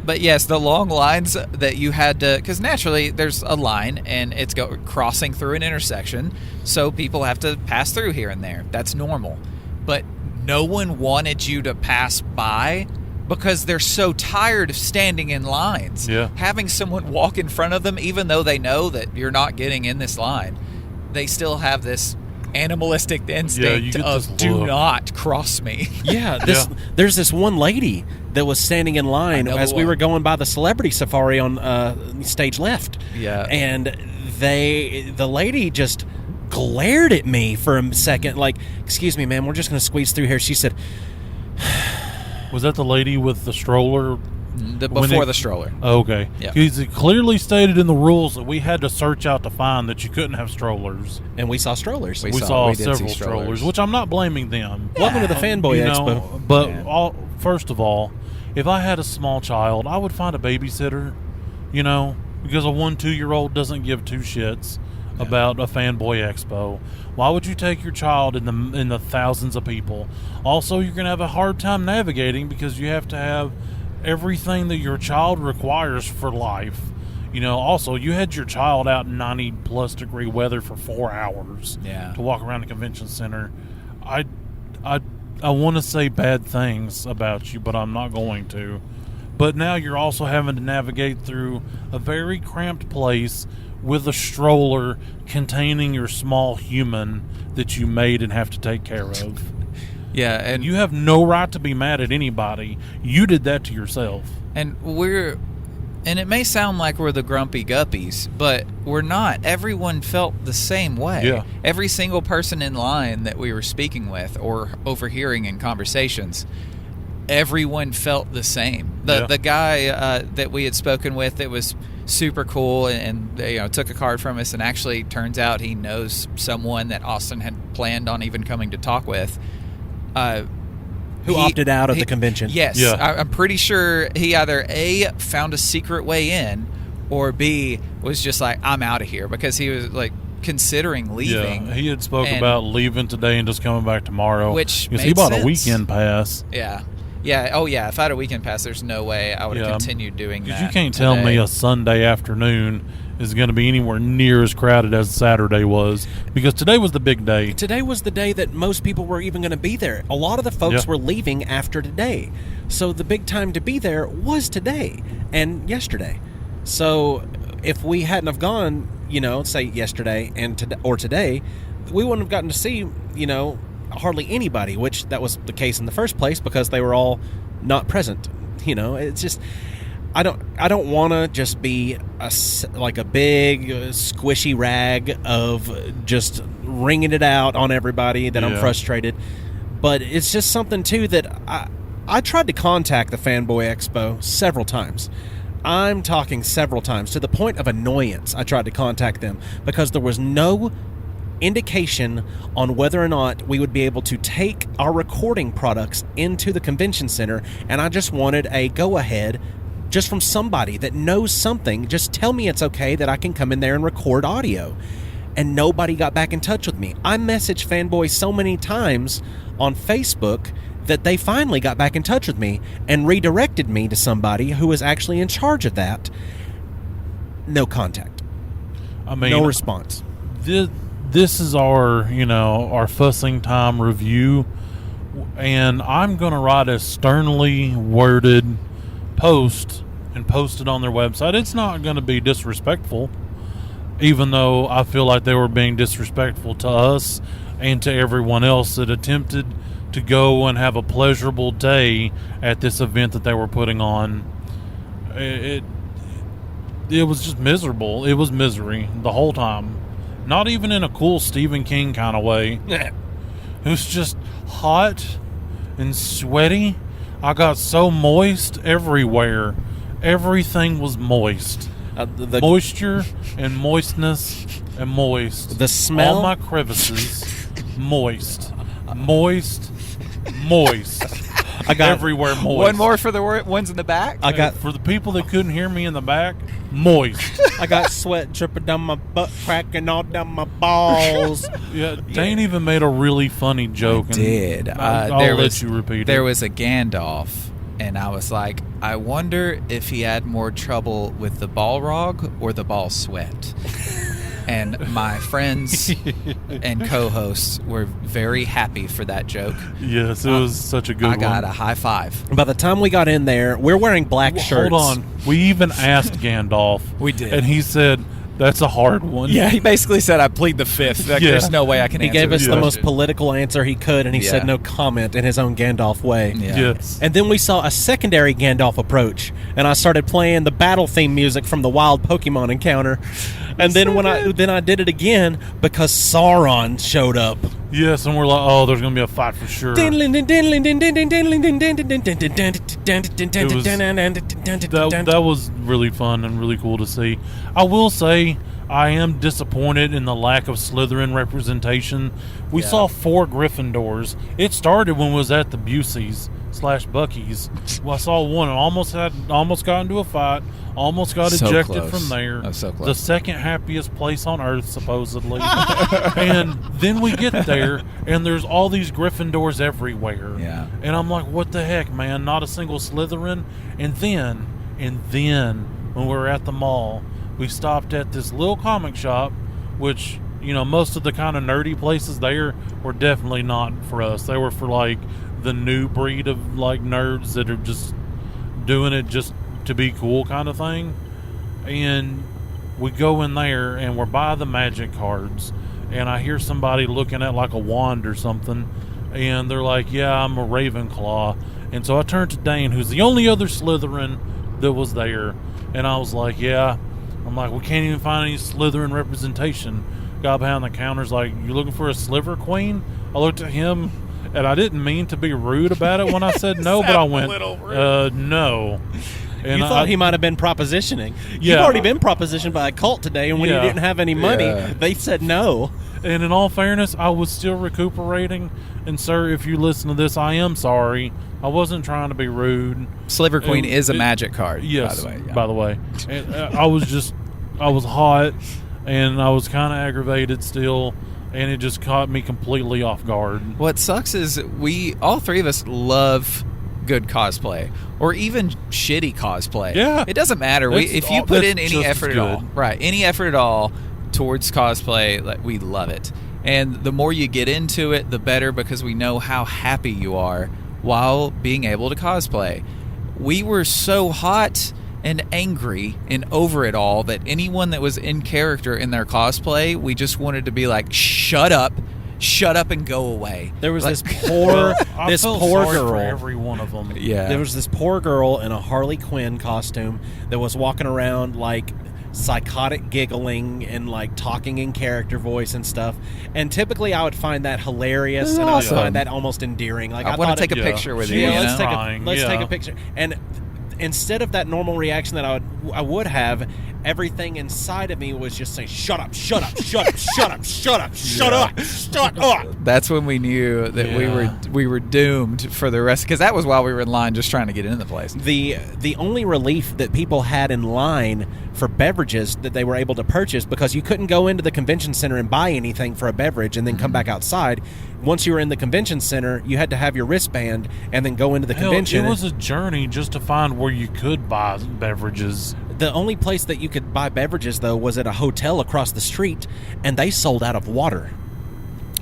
But yes, the long lines that you had to, because naturally there's a line and it's crossing through an intersection, so people have to pass through here and there. That's normal. But no one wanted you to pass by because they're so tired of standing in lines.
Yeah.
Having someone walk in front of them, even though they know that you're not getting in this line, they still have this animalistic instinct
get
of
this
do
look.
not cross me.
Yeah,
Yeah.
There's this one lady that was standing in line
I know
as
the
we
one.
were going by the celebrity safari on stage left.
Yeah.
And the lady just glared at me for a second, like, "Excuse me, ma'am, we're just going to squeeze through here." She said,
Was that the lady with the stroller?
Before the stroller.
Okay.
Yeah.
Because it clearly stated in the rules that we had to search out to find that you couldn't have strollers.
and we saw strollers.
We
We
saw-
saw
we did see
several
strollers.
strollers, which I'm not blaming them.
Welcome to the Fanboy
You
Expo.
know, but
Yeah.
first of all, if I had a small child, I would find a babysitter, because a 1-2-year-old doesn't give two shits about a Fanboy Expo. Why would you take your child in the thousands of people? Also, you're going to have a hard time navigating because you have to have everything that your child requires for life. Also, you had your child out in 90-plus degree weather for 4 hours
Yeah.
to walk around the convention center. I want to say bad things about you, but I'm not going to. But now you're also having to navigate through a very cramped place with a stroller containing your small human that you made and have to take care of.
Yeah, and
You have no right to be mad at anybody. You did that to yourself.
And it may sound like we're the grumpy guppies, but we're not. Everyone felt the same way.
Yeah.
Every single person in line that we were speaking with or overhearing in conversations, everyone felt the same. The guy that we had spoken with that was super cool and took a card from us, and actually turns out he knows someone that Austin had planned on even coming to talk with.
Who opted out of the convention.
Yes.
Yeah.
I'm pretty sure he either A, found a secret way in, or B, was just like, I'm out of here, because he was like considering leaving.
Yeah, he had spoke about leaving today and just coming back tomorrow.
Which
because
made
he bought
sense.
a weekend pass.
Yeah. Yeah. Oh, yeah. If I had a weekend pass, there's no way I would have continued doing that.
Because you can't tell me a Sunday afternoon is going to be anywhere near as crowded as Saturday was, because today was the big day.
Today was the day that most people were even going to be there. A lot of the folks were leaving after today. So the big time to be there was today and yesterday. So if we hadn't have gone, say yesterday and today, we wouldn't have gotten to see, hardly anybody, which that was the case in the first place because they were all not present. It's just, I don't want to just be like a big squishy rag of just wringing it out on everybody that I'm frustrated. But it's just something too that I tried to contact the Fanboy Expo several times. I'm talking several times to the point of annoyance. I tried to contact them because there was no indication on whether or not we would be able to take our recording products into the convention center, and I just wanted a go-ahead just from somebody that knows something. Just tell me it's okay that I can come in there and record audio. And nobody got back in touch with me. I messaged Fanboy so many times on Facebook that they finally got back in touch with me and redirected me to somebody who was actually in charge of that. No contact. No response.
This is our, our fussing time review, and I'm going to write a sternly worded post and post it on their website. It's not going to be disrespectful, even though I feel like they were being disrespectful to us and to everyone else that attempted to go and have a pleasurable day at this event that they were putting on. It was just miserable. It was misery the whole time. Not even in a cool Stephen King kind of way. It was just hot and sweaty. I got so moist everywhere. Everything was moist. The moisture and moistness and moist.
The smell.
All my crevices, moist. Moist. Moist.
I got
everywhere moist.
One more for the ones in the back.
I got
for the people that couldn't hear me in the back. Moist.
I got sweat dripping down my butt, cracking all down my balls.
Yeah, Dane even made a really funny joke.
I did.
I'll let you repeat it.
There was a Gandalf, and I was like, I wonder if he had more trouble with the Balrog or the ball sweat. And my friends and co-hosts were very happy for that joke.
Yes, it was such a good one.
I got a high five.
By the time we got in there, we're wearing black shirts.
Hold on. We even asked Gandalf.
We did.
And he said, that's a hard one.
Yeah, he basically said, I plead the fifth. Like, there's no way I can answer.
He gave us
this
the most
question.
political answer he could, and he said no comment in his own Gandalf way.
Yeah.
Yes.
And then we saw a secondary Gandalf approach, and I started playing the battle theme music from the wild Pokemon encounter. And then I did it again because Sauron showed up.
Yes, and we're like, oh, there's going to be a fight for sure. That was really fun and really cool to see. I will say, I am disappointed in the lack of Slytherin representation. We saw 4 Gryffindors. It started when we was at the Busey's / Bucky's. Well, I saw one and almost got into a fight. Almost got ejected from there.
Oh, so close.
The second happiest place on earth, supposedly. And then we get there, and there's all these Gryffindors everywhere.
Yeah.
And I'm like, what the heck, man? Not a single Slytherin? And then, when we were at the mall, we stopped at this little comic shop, which, most of the kind of nerdy places there were definitely not for us. They were for, like, the new breed of, like, nerds that are just doing it just to be cool kind of thing. And we go in there and we're by the magic cards, and I hear somebody looking at like a wand or something, and they're like, yeah, I'm a Ravenclaw. And so I turned to Dane, who's the only other Slytherin that was there, and I was like, yeah. I'm like, we can't even find any Slytherin representation. Guy behind the counter's like, you looking for a Sliver Queen? I looked at him, and I didn't mean to be rude about it when I said no, but I went, no. And
you thought he might have been propositioning.
Yeah.
You've already been propositioned by a cult today, and when you didn't have any money, they said no.
And in all fairness, I was still recuperating. And sir, if you listen to this, I am sorry. I wasn't trying to be rude.
Sliver Queen is a magic card,
yes,
by the way. Yeah.
By the way. And, I was hot, and I was kind of aggravated still, and it just caught me completely off guard.
What sucks is all three of us love good cosplay, or even shitty cosplay.
Yeah.
It doesn't matter. If you put in any effort at all,
good.
right, any effort at all towards cosplay, like, we love it. And the more you get into it, the better, because we know how happy you are while being able to cosplay. We were so hot and angry and over it all that anyone that was in character in their cosplay, we just wanted to be like, shut up and go away.
There was
like,
this poor
sorry
girl.
For every one of them.
Yeah.
There was this poor girl in a Harley Quinn costume that was walking around like psychotic giggling and like talking in character voice and stuff. And typically I would find that hilarious, and
awesome.
I would find that almost endearing. Like,
I want to take a
yeah.
picture with
She
you.
was
You
let's
know?
take a picture. And instead of that normal reaction that I would have, everything inside of me was just saying, shut up, shut up, shut up, shut up, shut up, shut up, shut up.
That's when we knew that
Yeah.
we were doomed for the rest, because that was while we were in line just trying to get into the place.
The only relief that people had in line for beverages that they were able to purchase, because you couldn't go into the convention center and buy anything for a beverage and then come back outside. Once you were in the convention center, you had to have your wristband and then go into the convention.
It was a journey just to find where you could buy beverages.
The only place that you could buy beverages, though, was at a hotel across the street, and they sold out of water.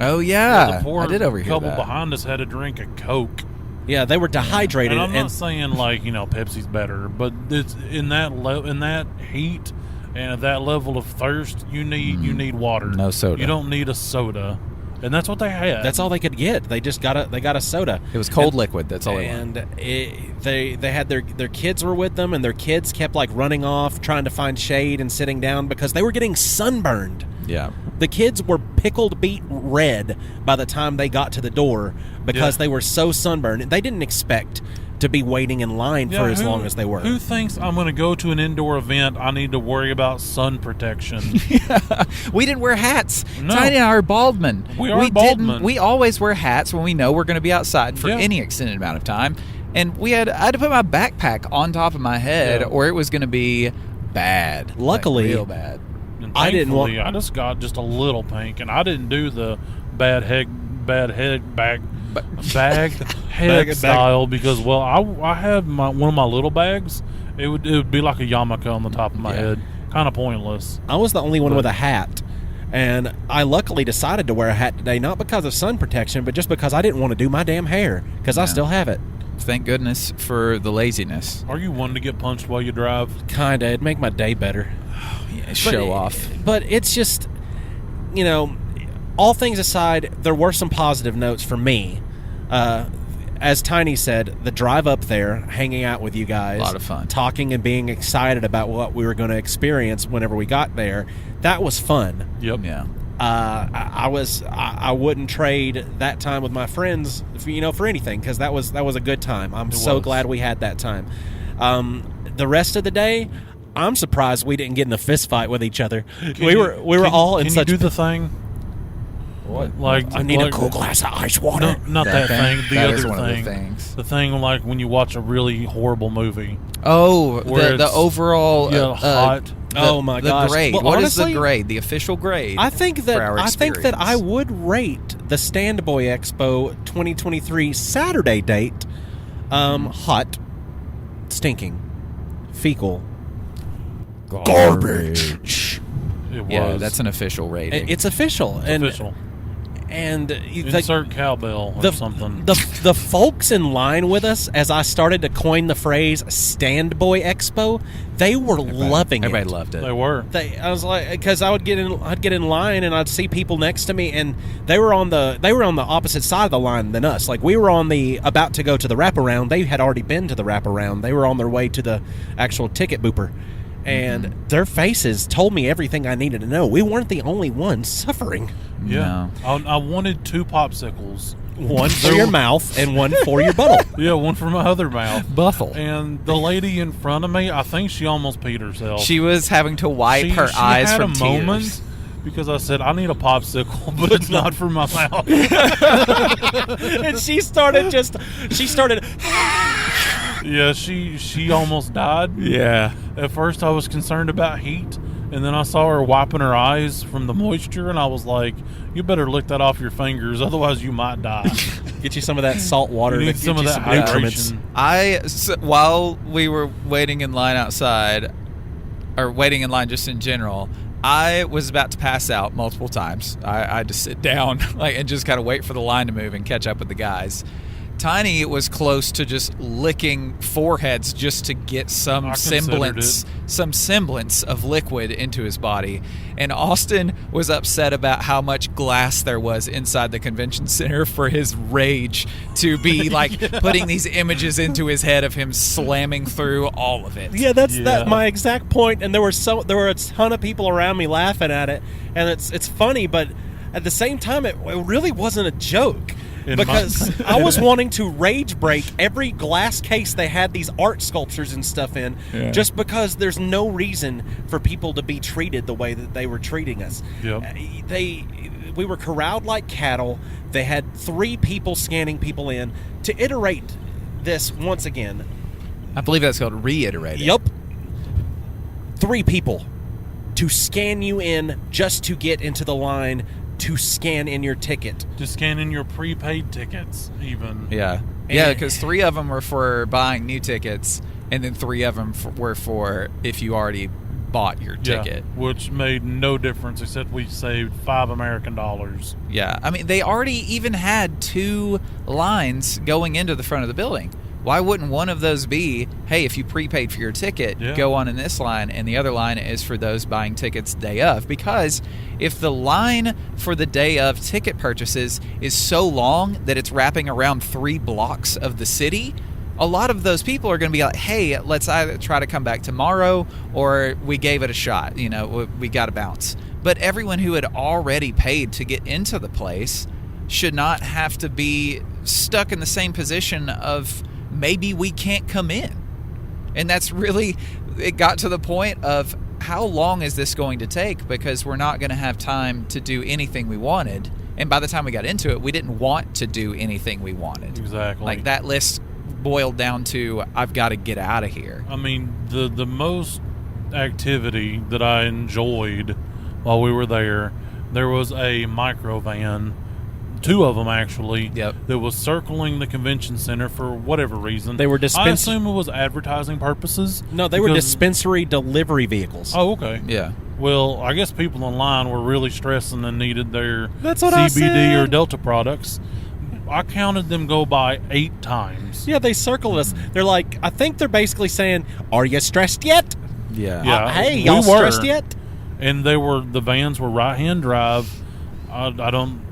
Oh yeah,
The poor
I did overhear
couple
that.
behind us had to drink a Coke.
Yeah, they were dehydrated.
And I'm not saying like Pepsi's better, but it's in that heat and at that level of thirst, you need water.
No soda.
You don't need a soda, and that's what they had.
that's all they could get. They just got a soda.
It was cold liquid. That's all they wanted.
And they had their kids were with them, and their kids kept like running off, trying to find shade and sitting down because they were getting sunburned.
Yeah.
The kids were pickled beet red by the time they got to the door because they were so sunburned. They didn't expect to be waiting in line for as long as they were.
Who thinks I'm going to go to an indoor event? I need to worry about sun protection.
We didn't wear hats.
No.
Tiny and I are baldmen.
We are baldmen.
We always wear hats when we know we're going to be outside for
Yeah.
any extended amount of time. And I had to put my backpack on top of my head, or it was going to be bad.
Luckily-
Like, real bad.
And
I didn't want-
thankfully, I just got just a little pink, and I didn't do the bag head style because I had one of my little bags. It would be like a yarmulke on the top of my head, kind of pointless.
I was the only one with a hat, and I luckily decided to wear a hat today, not because of sun protection, but just because I didn't want to do my damn hair, because I still have it.
Thank goodness for the laziness.
Are you one to get punched while you drive?
Kinda, it'd make my day better.
Yeah, show off.
But it's just, all things aside, there were some positive notes for me. As Tiny said, the drive up there, hanging out with you guys,
A lot of fun.
talking and being excited about what we were going to experience whenever we got there, that was fun.
Yep.
Yeah.
I wouldn't trade that time with my friends, for anything, because that was a good time. I'm so
was.
glad we had that time. The rest of the day, I'm surprised we didn't get in a fist fight with each other. We were all in
can
such.
you do the thing?
What?
Like
I need a
like-
cool glass of ice water.
No, not that thing. The
That
other
is one
thing.
of the things.
The thing like when you watch a really horrible movie.
Oh,
Where
the
it's-
overall
hot.
Oh my
the
gosh!
grade.
Well,
What is
honestly,
the grade? The official grade.
I think that
for our
I
experience.
would rate the Standboy Expo 2023 Saturday date hot, stinking, fecal, garbage.
It was.
Yeah, that's an official rating.
It's official.
official.
And
Insert cowbell or something.
The folks in line with us, as I started to coin the phrase "Standboy Expo," they were loving it.
Everybody loved it.
They were.
I was like, because I'd get in line and I'd see people next to me, and they were on the opposite side of the line than us. Like, we were about to go to the wraparound. They had already been to the wraparound. They were on their way to the actual ticket booper. And their faces told me everything I needed to know. We weren't the only ones suffering.
Yeah. I wanted 2 popsicles.
One for your mouth and one for your butthole.
Yeah, one for my other mouth.
Buffle.
And the lady in front of me, I think she almost peed herself.
She was having to wipe her
she
eyes
had
from
a
tears.
moment because I said I need a popsicle, but it's not for my mouth.
And she started.
Yeah, she almost died.
Yeah.
At first, I was concerned about heat, and then I saw her wiping her eyes from the moisture, and I was like, "You better lick that off your fingers, otherwise you might die."
Get you some of that salt water.
You need some of that hydration.
While we were waiting in line outside, or waiting in line just in general, I was about to pass out multiple times. I had to sit down and just kind of wait for the line to move and catch up with the guys. Tiny was close to just licking foreheads just to get some semblance of liquid into his body. And Austin was upset about how much glass there was inside the convention center for his rage to be putting these images into his head of him slamming through all of it.
Yeah, that's my exact point. And there were a ton of people around me laughing at it, and it's funny, but at the same time, it really wasn't a joke. Because I was wanting to rage break every glass case they had these art sculptures and stuff in, just because there's no reason for people to be treated the way that they were treating us.
Yep.
We were corralled like cattle. They had 3 people scanning people in. To iterate this once again,
I believe that's called reiterating.
Yep. 3 people to scan you in just to get into the line to scan in your ticket.
To scan in your prepaid tickets, even.
Yeah. Yeah, because 3 of them were for buying new tickets, and then 3 of them were for if you already bought your ticket.
Which made no difference except we saved $5 American.
Yeah. I mean, they already even had 2 lines going into the front of the building. Why wouldn't one of those be, hey, if you prepaid for your ticket, go on in this line, and the other line is for those buying tickets day of? Because if the line for the day of ticket purchases is so long that it's wrapping around 3 blocks of the city, a lot of those people are going to be like, hey, let's either try to come back tomorrow or we gave it a shot. We got to bounce. But everyone who had already paid to get into the place should not have to be stuck in the same position of maybe we can't come in. And that's really, it got to the point of how long is this going to take, because we're not going to have time to do anything we wanted. And by the time we got into it, we didn't want to do anything we wanted.
Exactly.
That list boiled down to, I've got to get out of here.
I mean, the most activity that I enjoyed while we were there was a micro van, 2 of them actually, that was circling the convention center for whatever reason.
They were
I assume it was advertising purposes.
No, they were dispensary delivery vehicles.
Oh, okay.
Yeah.
Well, I guess people online were really stressing and needed their
CBD
or Delta products. I counted them go by 8 times.
Yeah, they circled us. They're like, I think they're basically saying, "Are you stressed yet?"
Yeah.
Hey, y'all stressed yet?
And the vans were right-hand drive. I don't.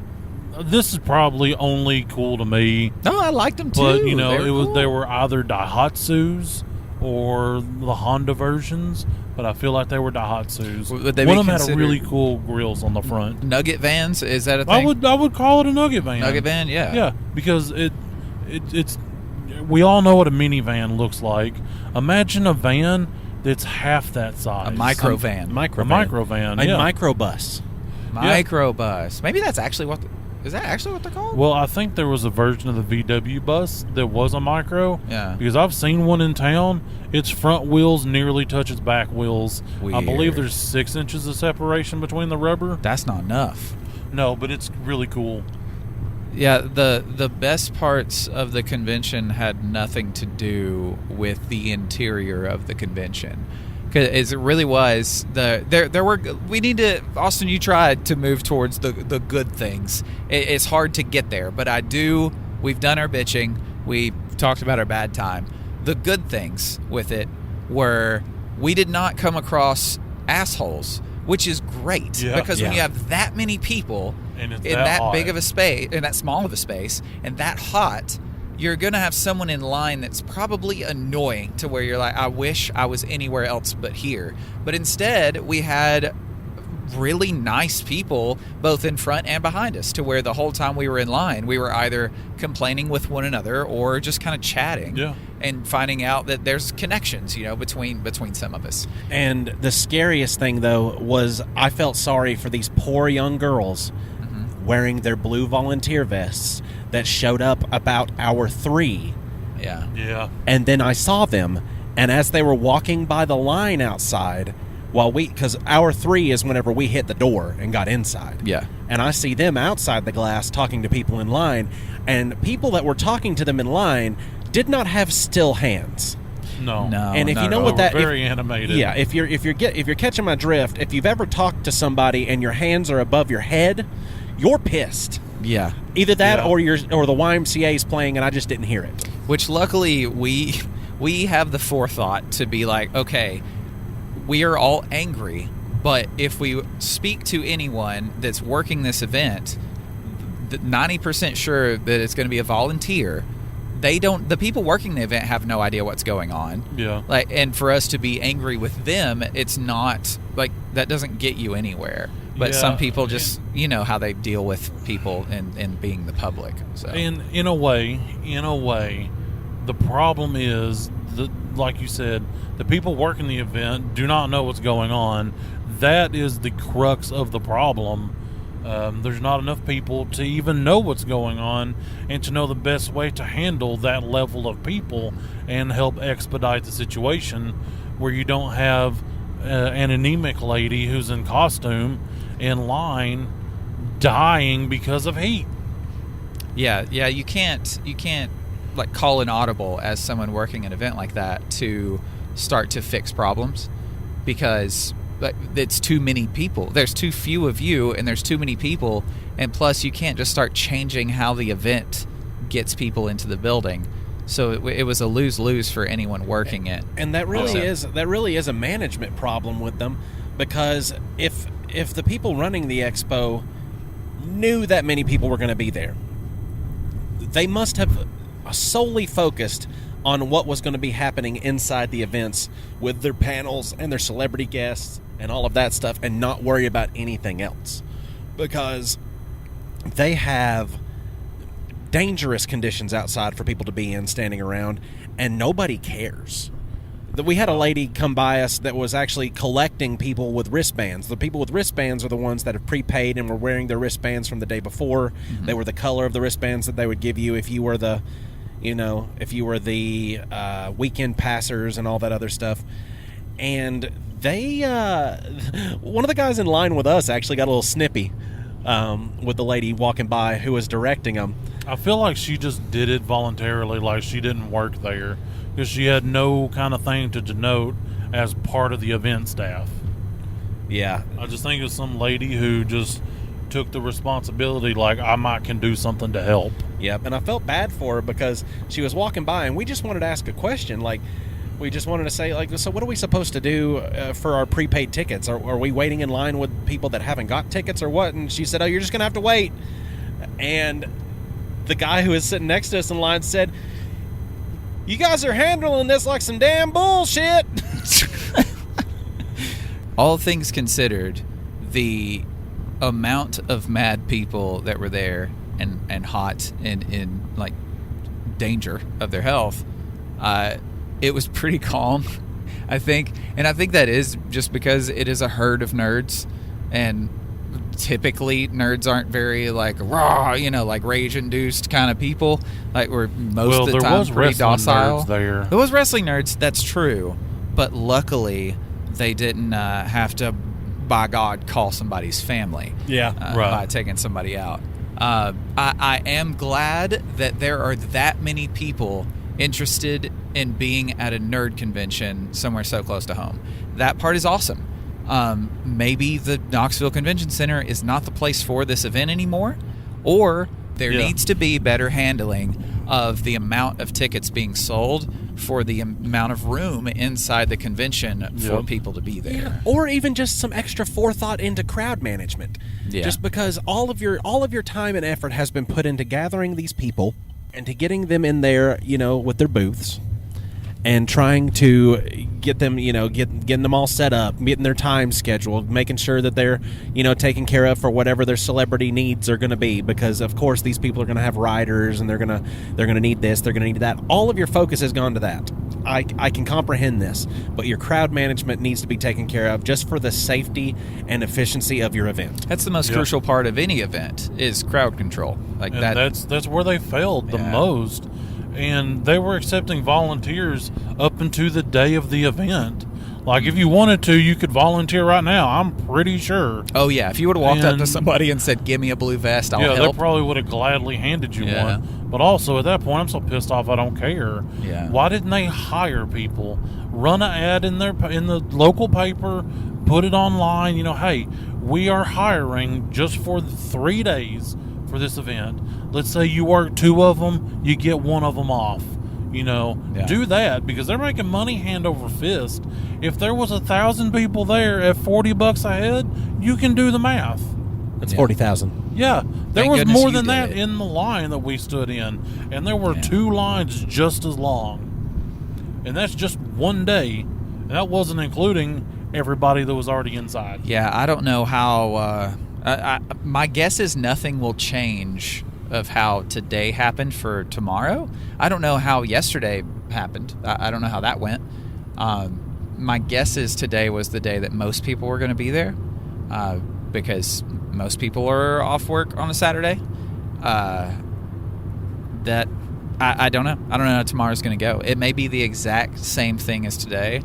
This is probably only cool to me.
No, I liked them too.
But they were either Daihatsus or the Honda versions. But I feel like they were Daihatsus. One of them had a really cool grills on the front.
Nugget vans, is that a thing?
I would call it a nugget van.
Nugget van, yeah.
Yeah, because it's we all know what a minivan looks like. Imagine a van that's half that size.
A microvan.
A microvan.
A microbus.
Microbus. Maybe that's actually is that actually what they're called?
Well, I think there was a version of the VW bus that was a micro.
Yeah.
Because I've seen one in town. Its front wheels nearly touch its back wheels.
Weird.
I believe there's 6 inches of separation between the rubber.
That's not enough.
No, but it's really cool.
Yeah, the best parts of the convention had nothing to do with the interior of the convention. Because it really was we need to, Austin, you tried to move towards the good things. It's hard to get there, but we've done our bitching, we talked about our bad time. The good things with it were we did not come across assholes, which is great, because when you have that many people
and
in that big of a space, in that small of a space, and that hot, you're going to have someone in line that's probably annoying to where you're like, I wish I was anywhere else but here. But instead, we had really nice people both in front and behind us, to where the whole time we were in line, we were either complaining with one another or just kind of chatting and finding out that there's connections, between some of us.
And the scariest thing, though, was I felt sorry for these poor young girls wearing their blue volunteer vests that showed up about hour 3.
Yeah.
And then I saw them, and as they were walking by the line outside, because hour 3 is whenever we hit the door and got inside.
Yeah.
And I see them outside the glass talking to people in line, and people that were talking to them in line did not have still hands.
No.
And if you know what that,
very animated.
Yeah. If you're catching my drift, if you've ever talked to somebody and your hands are above your head, you're pissed.
Yeah.
Either that or the YMCA is playing and I just didn't hear it.
Which luckily we have the forethought to be like, okay, we are all angry, but if we speak to anyone that's working this event, 90% sure that it's going to be a volunteer. The people working the event have no idea what's going on.
Yeah.
And for us to be angry with them, it's not that doesn't get you anywhere. But some people just, how they deal with people and being the public. So.
And in a way, the problem is that, like you said, the people working the event do not know what's going on. That is the crux of the problem. There's not enough people to even know what's going on and to know the best way to handle that level of people and help expedite the situation, where you don't have an anemic lady who's in costume in line dying because of heat.
Yeah, you can't call an audible as someone working an event like that to start to fix problems, because it's too many people. There's too few of you, and there's too many people, and plus you can't just start changing how the event gets people into the building. So it was a lose-lose for anyone working it.
And that really is a management problem with them, because if the people running the expo knew that many people were going to be there, they must have solely focused on what was going to be happening inside the events with their panels and their celebrity guests and all of that stuff, and not worry about anything else, because they have dangerous conditions outside for people to be in, standing around, and nobody cares. We had a lady come by us that was actually collecting people with wristbands. The people with wristbands are the ones that have prepaid and were wearing their wristbands from the day before. Mm-hmm. They were the color of the wristbands that they would give you if you were the weekend passers and all that other stuff. And they, one of the guys in line with us actually got a little snippy with the lady walking by who was directing them.
I feel like she just did it voluntarily, like she didn't work there, because she had no kind of thing to denote as part of the event staff.
Yeah.
I just think it's some lady who just took the responsibility, like, I can do something to help.
Yep, and I felt bad for her because she was walking by, and we just wanted to ask a question. Like, we just wanted to say, like, so what are we supposed to do for our prepaid tickets? Are we waiting in line with people that haven't got tickets or what? And she said, oh, you're just going to have to wait. And the guy who was sitting next to us in line said, you guys are handling this like some damn bullshit.
All things considered, the amount of mad people that were there and hot and in like danger of their health, it was pretty calm, I think. And I think that is just because it is a herd of nerds, and typically nerds aren't very like raw, like rage-induced kind of people. Like, we're most of the time pretty docile.
There
was wrestling nerds, that's true, but luckily they didn't have to, by God, call somebody's family. By taking somebody out. I am glad that there are that many people interested in being at a nerd convention somewhere so close to home. That part is awesome. Maybe the Knoxville Convention Center is not the place for this event anymore, or there needs to be better handling of the amount of tickets being sold for the amount of room inside the convention for people to be there.
Yeah. Or even just some extra forethought into crowd management. Yeah. Just because all of your time and effort has been put into gathering these people and to getting them in there, with their booths. and trying to get them, getting them all set up, getting their time scheduled, making sure that they're, taken care of for whatever their celebrity needs are going to be. Because of course these people are going to have riders, and they're going to need this, they're going to need that. All of your focus has gone to that. I can comprehend this, but your crowd management needs to be taken care of just for the safety and efficiency of your event.
That's the most crucial part of any event is crowd control.
That's where they failed the most. And they were accepting volunteers up into the day of the event. Like, if you wanted to, you could volunteer right now, I'm pretty sure.
Oh, yeah. If you would have walked up to somebody and said, give me a blue vest, I'll help.
They probably would have gladly handed you one. But also, at that point, I'm so pissed off I don't care.
Yeah.
Why didn't they hire people? Run an ad in the local paper, put it online, hey, we are hiring just for 3 days for this event. Let's say you work 2 of them, you get 1 of them off. Do that, because they're making money hand over fist. If there was 1,000 people there at $40 a head, you can do the math.
That's 40,000.
Yeah, there was more than that in the line that we stood in, and there were 2 lines just as long. And that's just one day. And that wasn't including everybody that was already inside.
Yeah, I don't know how. My guess is nothing will change of how today happened for tomorrow. I don't know how yesterday happened. I don't know how that went. My guess is today was the day that most people were going to be there, because most people are off work on a Saturday. That I don't know. I don't know how tomorrow's going to go. It may be the exact same thing as today,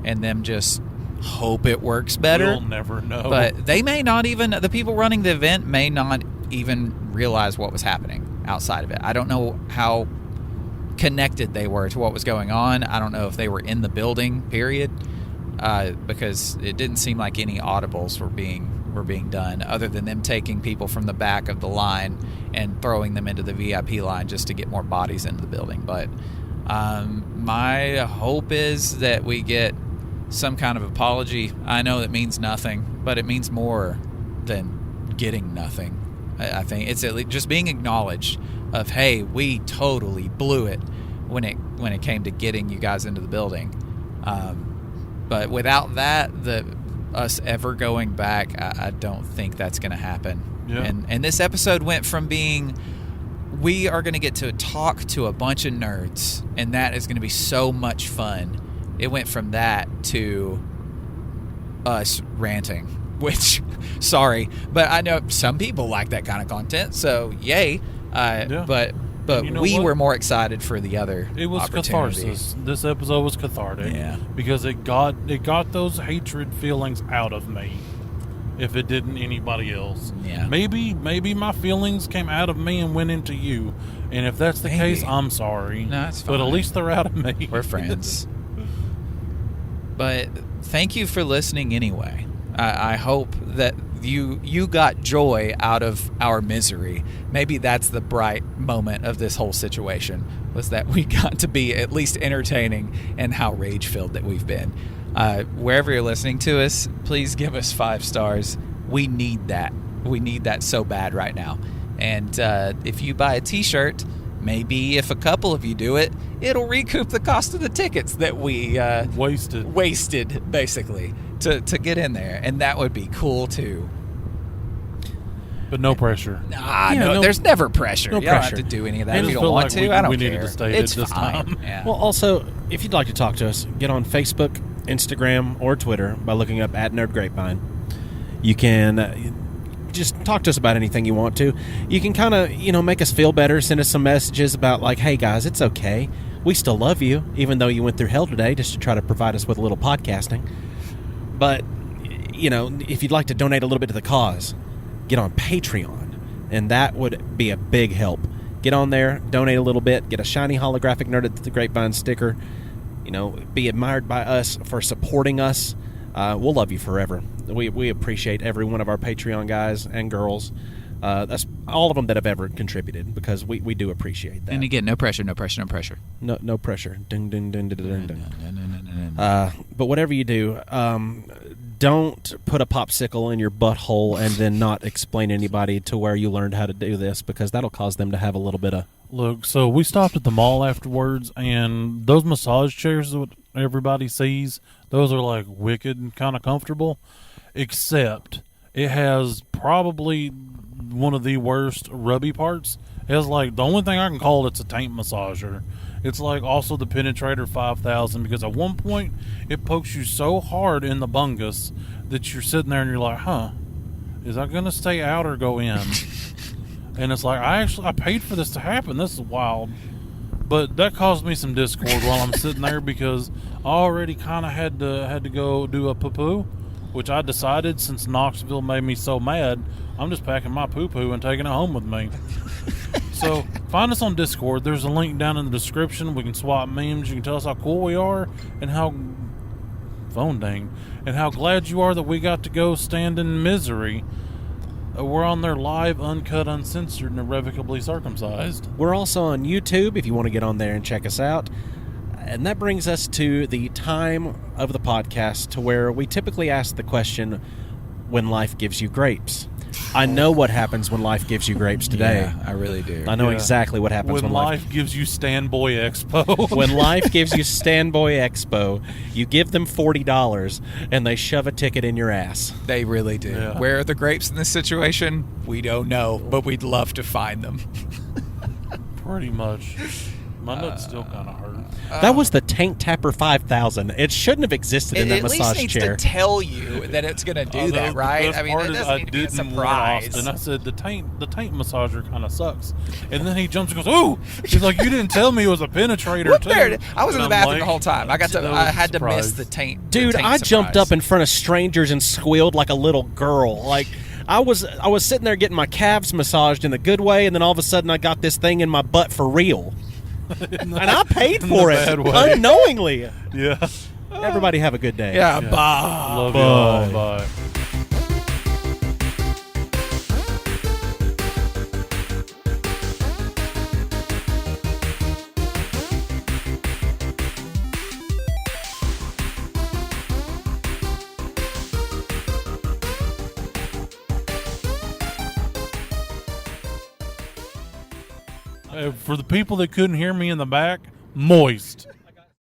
and them just hope it works better.
We'll never know.
But they may not even, the people running the event may not even realize what was happening outside of it. I don't know how connected they were to what was going on. I don't know if they were in the building, period, because it didn't seem like any audibles were being done, other than them taking people from the back of the line and throwing them into the VIP line just to get more bodies into the building. But my hope is that we get some kind of apology. I know it means nothing, but it means more than getting nothing. I think it's at least just being acknowledged of, hey, we totally blew it when it came to getting you guys into the building. But without that, us ever going back, I don't think that's going to happen.
Yeah.
And this episode went from being, we are going to get to talk to a bunch of nerds, and that is going to be so much fun. It went from that to us ranting, which, sorry, but I know some people like that kind of content, so yay. But we were more excited for the other
It was catharsis. This episode was cathartic.
Yeah.
Because it got those hatred feelings out of me. If it didn't anybody else.
Yeah.
Maybe my feelings came out of me and went into you. And if that's the case, I'm sorry.
No, that's fine.
But at least they're out of me.
We're friends. But thank you for listening anyway. I hope that you got joy out of our misery. Maybe that's the bright moment of this whole situation, was that we got to be at least entertaining and how rage-filled that we've been. Wherever you're listening to us, please give us 5 stars. We need that. We need that so bad right now. And if you buy a t-shirt, maybe if a couple of you do it, it'll recoup the cost of the tickets that we wasted basically to get in there, and that would be cool too.
But no pressure.
No, there's never pressure. You don't have to do any of that if you don't want to. I don't care.
We needed to state
it's
it this
fine.
time.
Yeah.
Well, also, if you'd like to talk to us, get on Facebook, Instagram, or Twitter by looking up @NerdGrapevine. You can just talk to us about anything you want to. You can kind of, make us feel better, send us some messages about like, hey guys, it's okay. We still love you, even though you went through hell today, just to try to provide us with a little podcasting. But, if you'd like to donate a little bit to the cause, get on Patreon, and that would be a big help. Get on there, donate a little bit, get a shiny holographic Nerd at the Grapevine sticker, be admired by us for supporting us. We'll love you forever. We appreciate every one of our Patreon guys and girls. That's all of them that have ever contributed, because we do appreciate that.
And again, no pressure, no pressure, no pressure.
No pressure. Ding, ding, ding, ding, ding, ding. But whatever you do, don't put a popsicle in your butthole and then not explain anybody to where you learned how to do this, because that'll cause them to have a little bit of
Look, so we stopped at the mall afterwards, and those massage chairs that everybody sees, those are like wicked and kind of comfortable, except it has probably one of the worst rubby parts. It has like, the only thing I can call it's a taint massager. It's like also the Penetrator 5000, because at one point it pokes you so hard in the bungus that you're sitting there and you're like, huh, is that going to stay out or go in? And it's like, I paid for this to happen. This is wild. But that caused me some discord while I'm sitting there, because I already kind of had to go do a poo-poo, which I decided, since Knoxville made me so mad, I'm just packing my poo-poo and taking it home with me. So find us on Discord. There's a link down in the description. We can swap memes. You can tell us how cool we are and how and how glad you are that we got to go stand in misery. We're on there live, uncut, uncensored, and irrevocably circumcised.
We're also on YouTube if you want to get on there and check us out. And that brings us to the time of the podcast to where we typically ask the question, when life gives you grapes. I know what happens when life gives you grapes today.
Yeah, I really do.
I know exactly what happens
when life gives you Standboy Expo.
When life gives you Standboy Expo, you give them $40 and they shove a ticket in your ass.
They really do.
Yeah.
Where are the grapes in this situation? We don't know, but we'd love to find them.
Pretty much. My nuts still kind of hurt.
That was the Tank Tapper 5000. It shouldn't have existed in that
at
massage
least needs
chair.
to tell you that it's going to do that, right? I mean, that doesn't need to be a surprise.
And I said, the taint massager kind of sucks. And then he jumps and goes, ooh! He's like, you didn't tell me it was a penetrator,
What
too.
there? I was in the
And I'm
bathroom
like,
the whole time. I had to miss the taint.
Dude,
the taint
I jumped
surprise.
up in front of strangers and squealed like a little girl. Like, I was sitting there getting my calves massaged in a good way, and then all of a sudden I got this thing in my butt for real. And I paid for it unknowingly.
Yeah.
Everybody have a good day.
Yeah, bye.
Love you all. Bye. For the people that couldn't hear me in the back, moist.